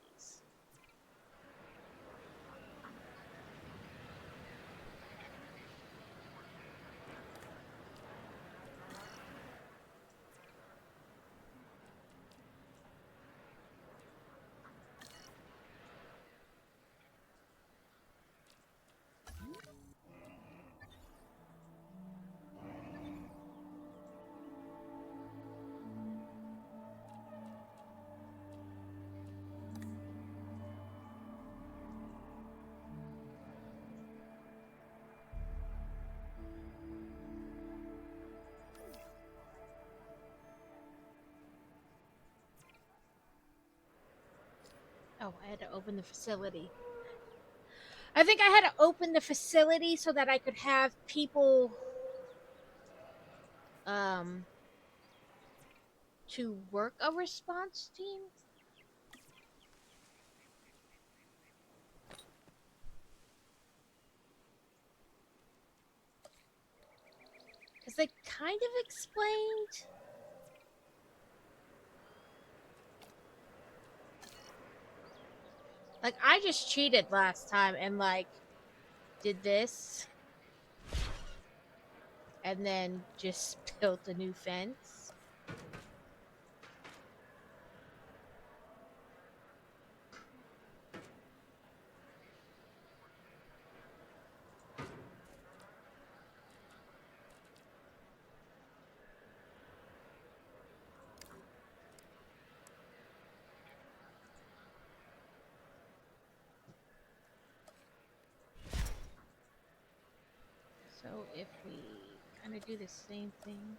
Oh, I had to open the facility. I think I had to open the facility so that I could have people to work a response team. Because they kind of explained. Like, I just cheated last time and, like, did this. And then just built a new fence. So if we kind of do the same thing.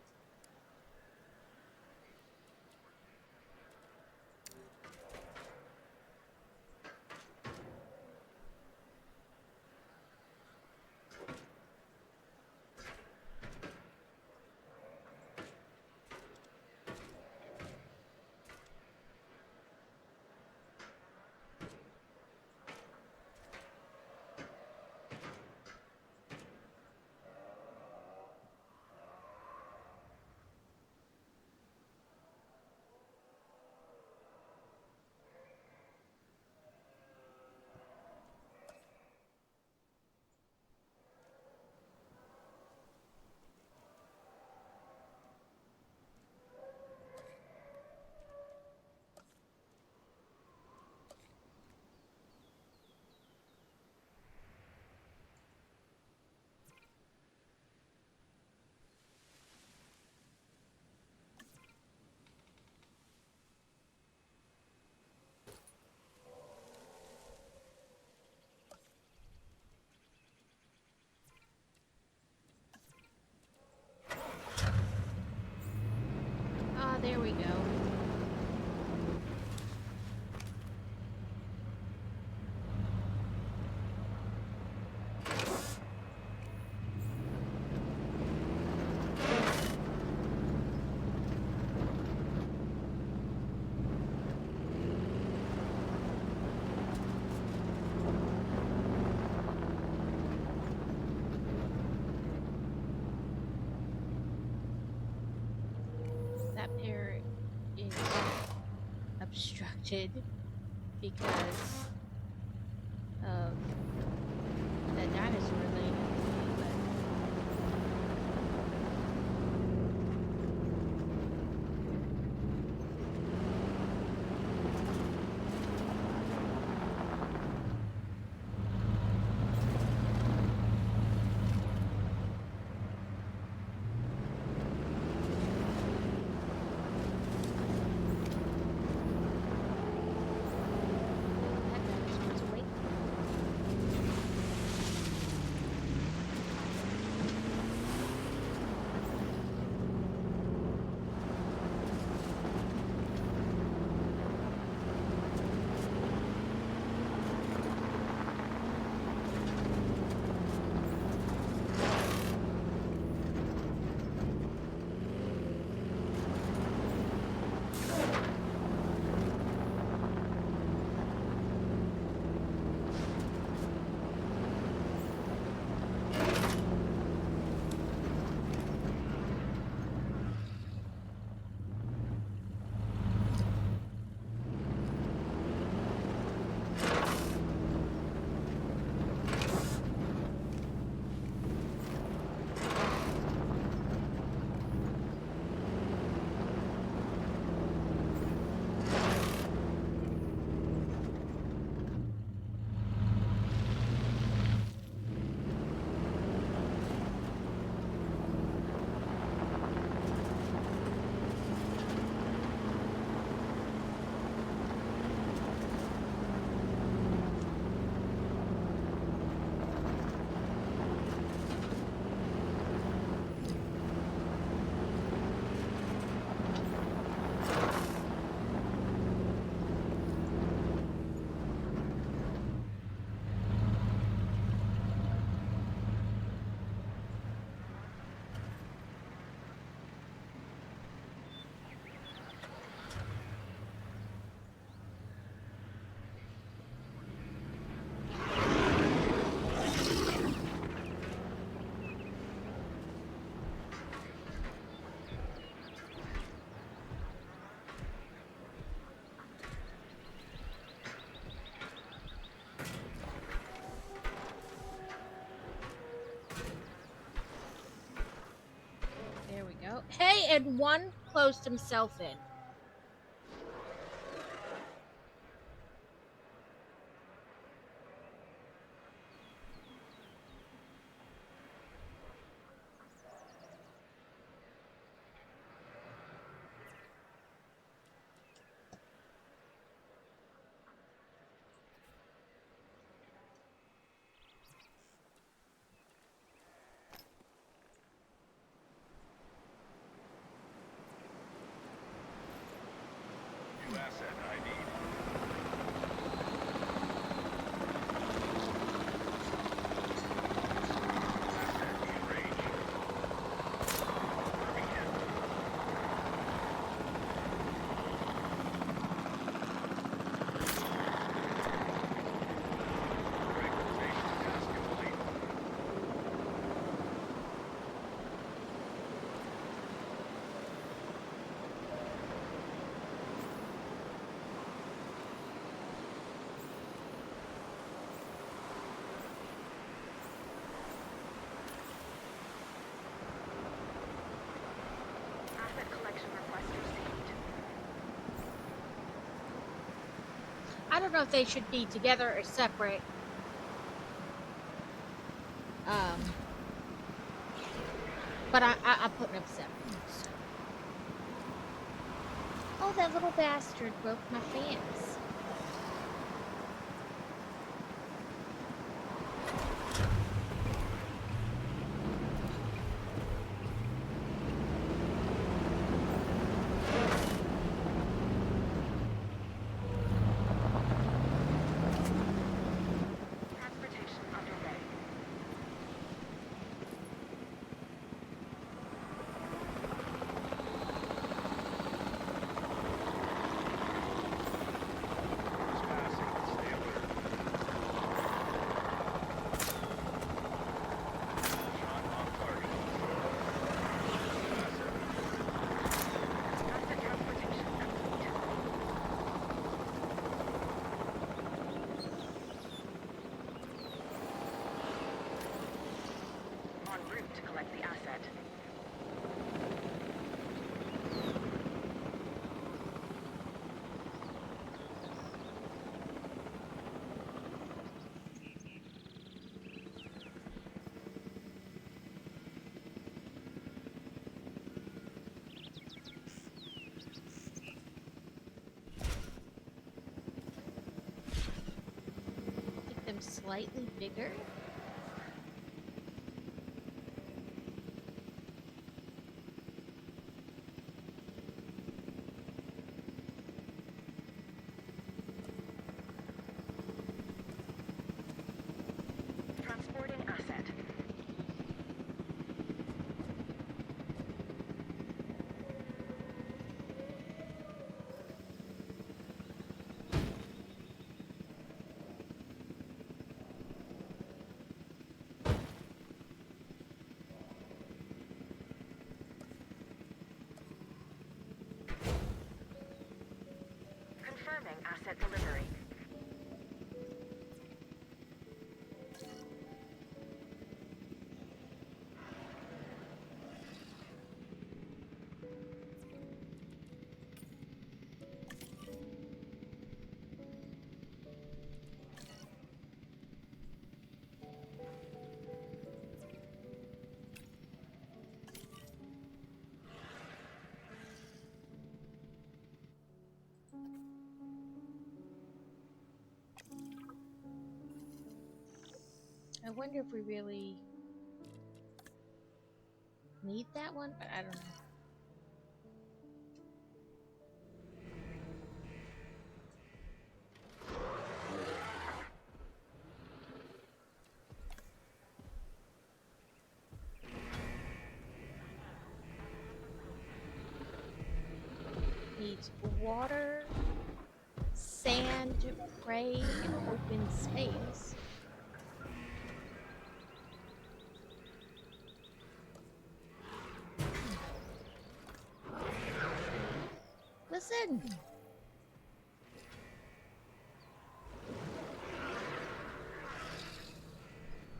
air is obstructed because of the dinosaur lady. That dinosaur's awake. There we go. Hey, and one closed himself in. Asset ID. Asset in range. Confirming hit. Tranquilization task complete. Asset collection request received. I don't know if they should be together or separate. But I'm putting them separate. So. Oh, that little bastard broke my fence. Transportation underway. them slightly bigger. Transporting asset. Confirming asset delivery. I wonder if we really need that one, but I don't know. Needs water, sand, prey, and open space. Listen.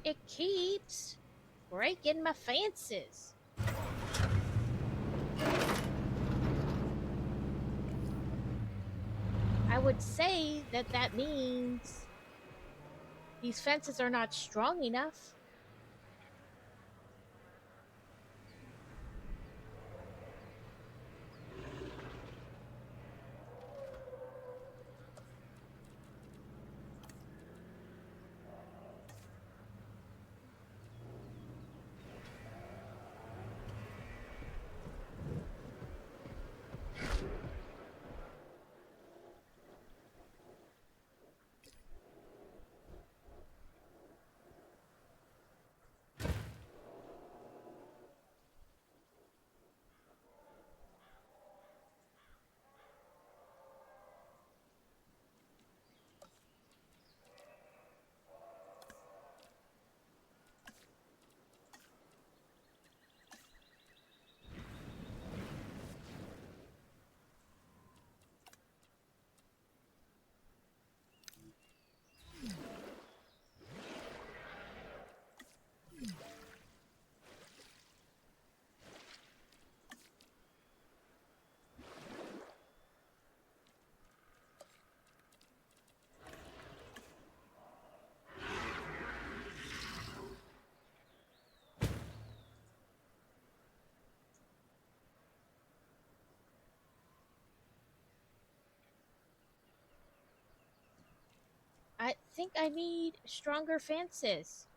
It keeps breaking my fences. I would say that that means these fences are not strong enough. I think I need stronger fences.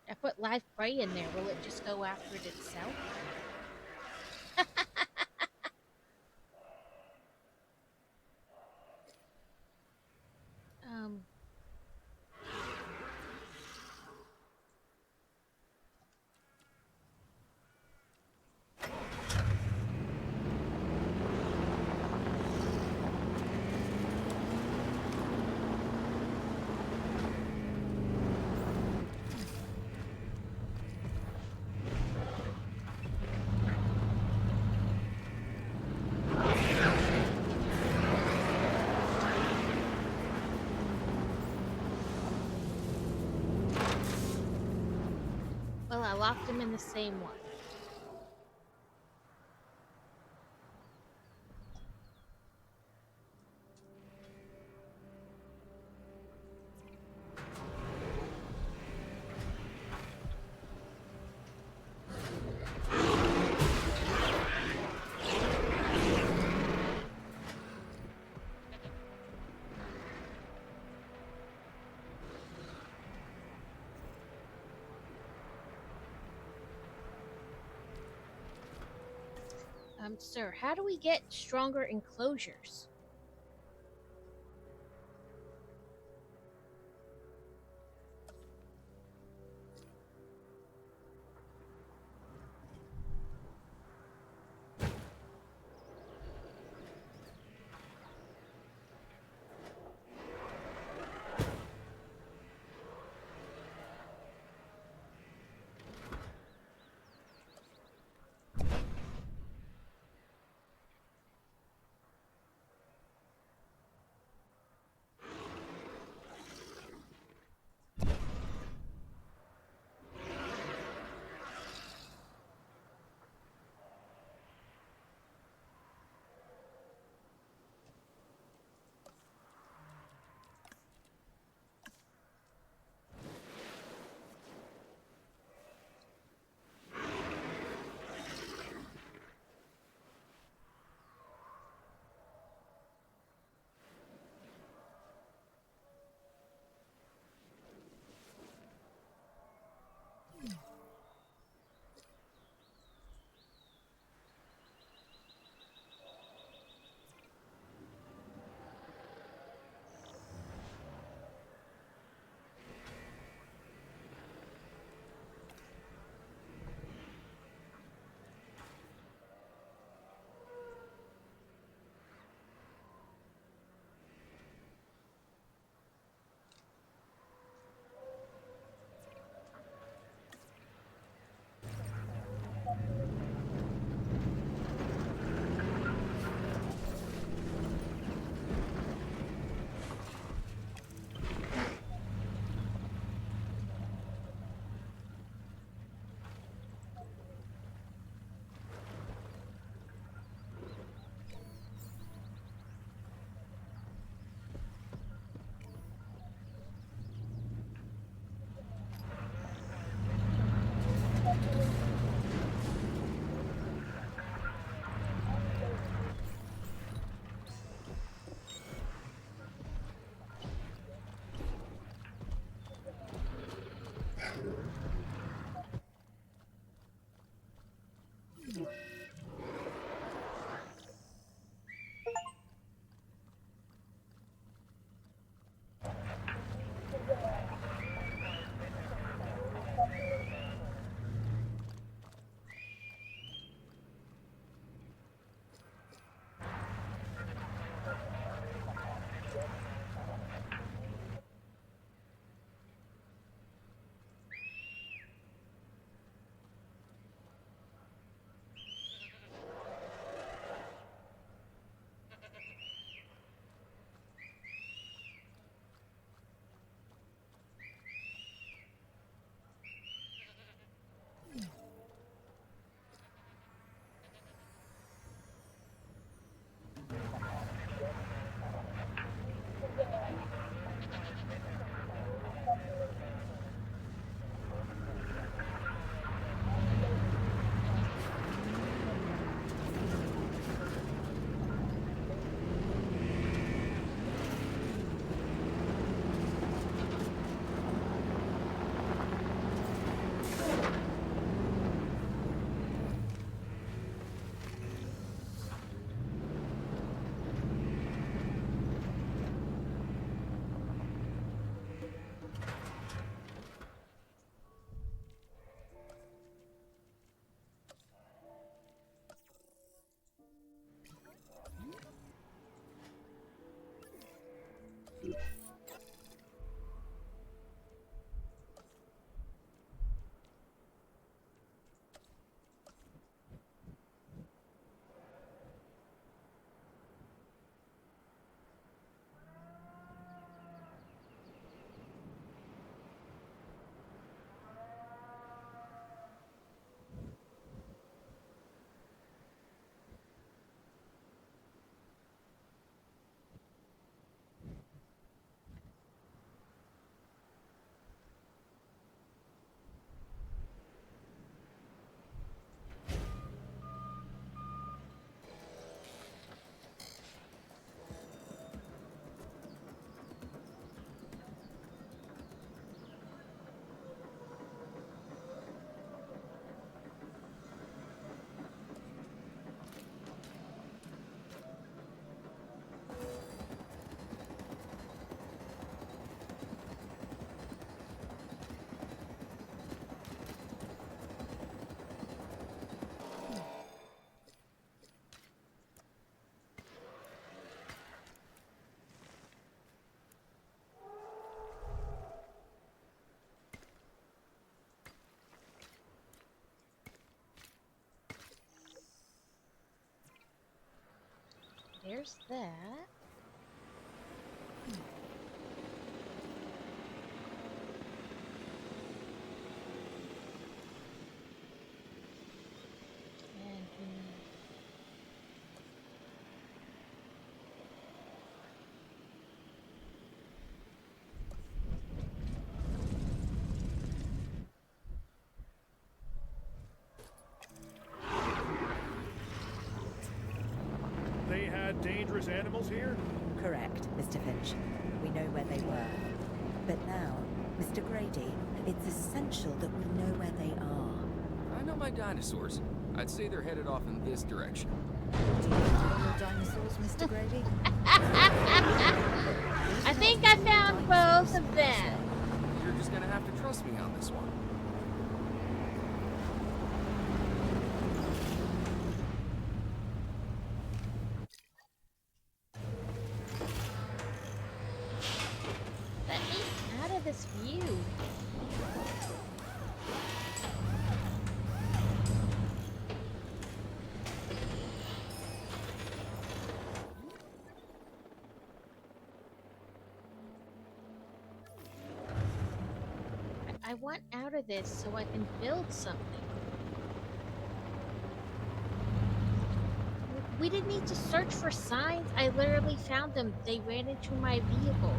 I put live prey in there. Will it just go after it itself? um. Well, I locked him in the same one. Sir, how do we get stronger enclosures? there's that. And They had dangerous animals here? Correct, Mr. Finch. We know where they were. But now, Mr. Grady, it's essential that we know where they are. I know my dinosaurs. I'd say they're headed off in this direction. Do you know your dinosaurs, Mr. Grady? I think I found both of them. You're just gonna have to trust me on this one. Let me out of this view. I want out of this so I can build something. We didn't need to search for signs. I literally found them. They ran into my vehicle.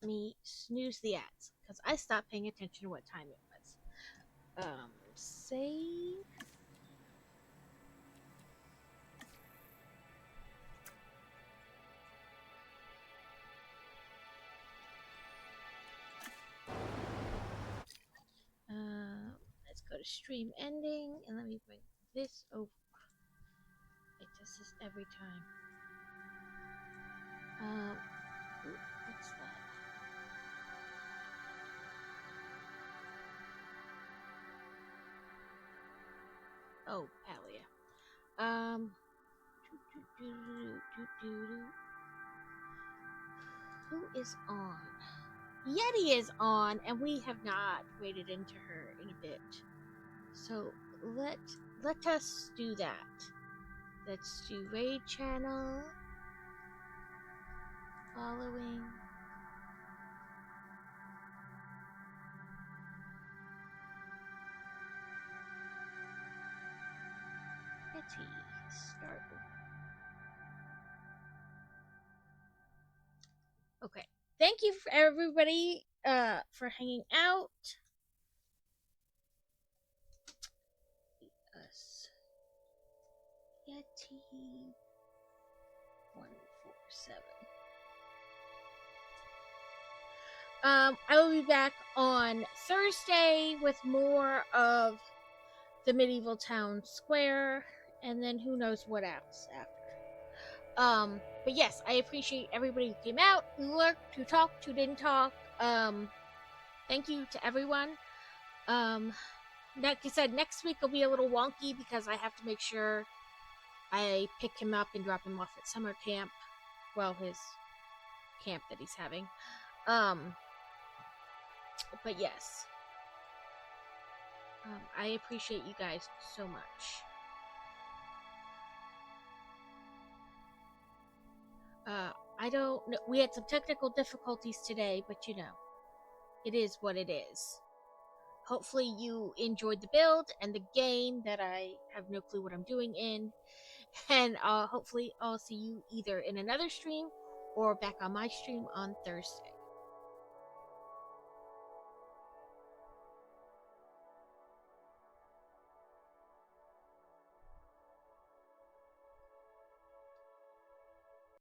Me snooze the ads because I stopped paying attention to what time it was. Save. Let's go to stream ending and let me bring this over. It does this every time. What's that? Oh, Palia. Who is on? Yeti is on, and we have not waded into her in a bit. So let us do that. Let's do raid channel. Following. Yeti. Start. thank you for everybody for hanging out. Us Yeti 147. I will be back on Thursday with more of the medieval town square, and then who knows what else after. But yes, I appreciate everybody who came out, who lurked, who talked, who didn't talk. Thank you to everyone. Like I said, next week will be a little wonky because I have to make sure I pick him up and drop him off at summer camp. Well, his camp that he's having. But yes. I appreciate you guys so much. I don't know. We had some technical difficulties today, but you know, it is what it is. Hopefully you enjoyed the build and the game that I have no clue what I'm doing in. And hopefully I'll see you either in another stream or back on my stream on Thursday.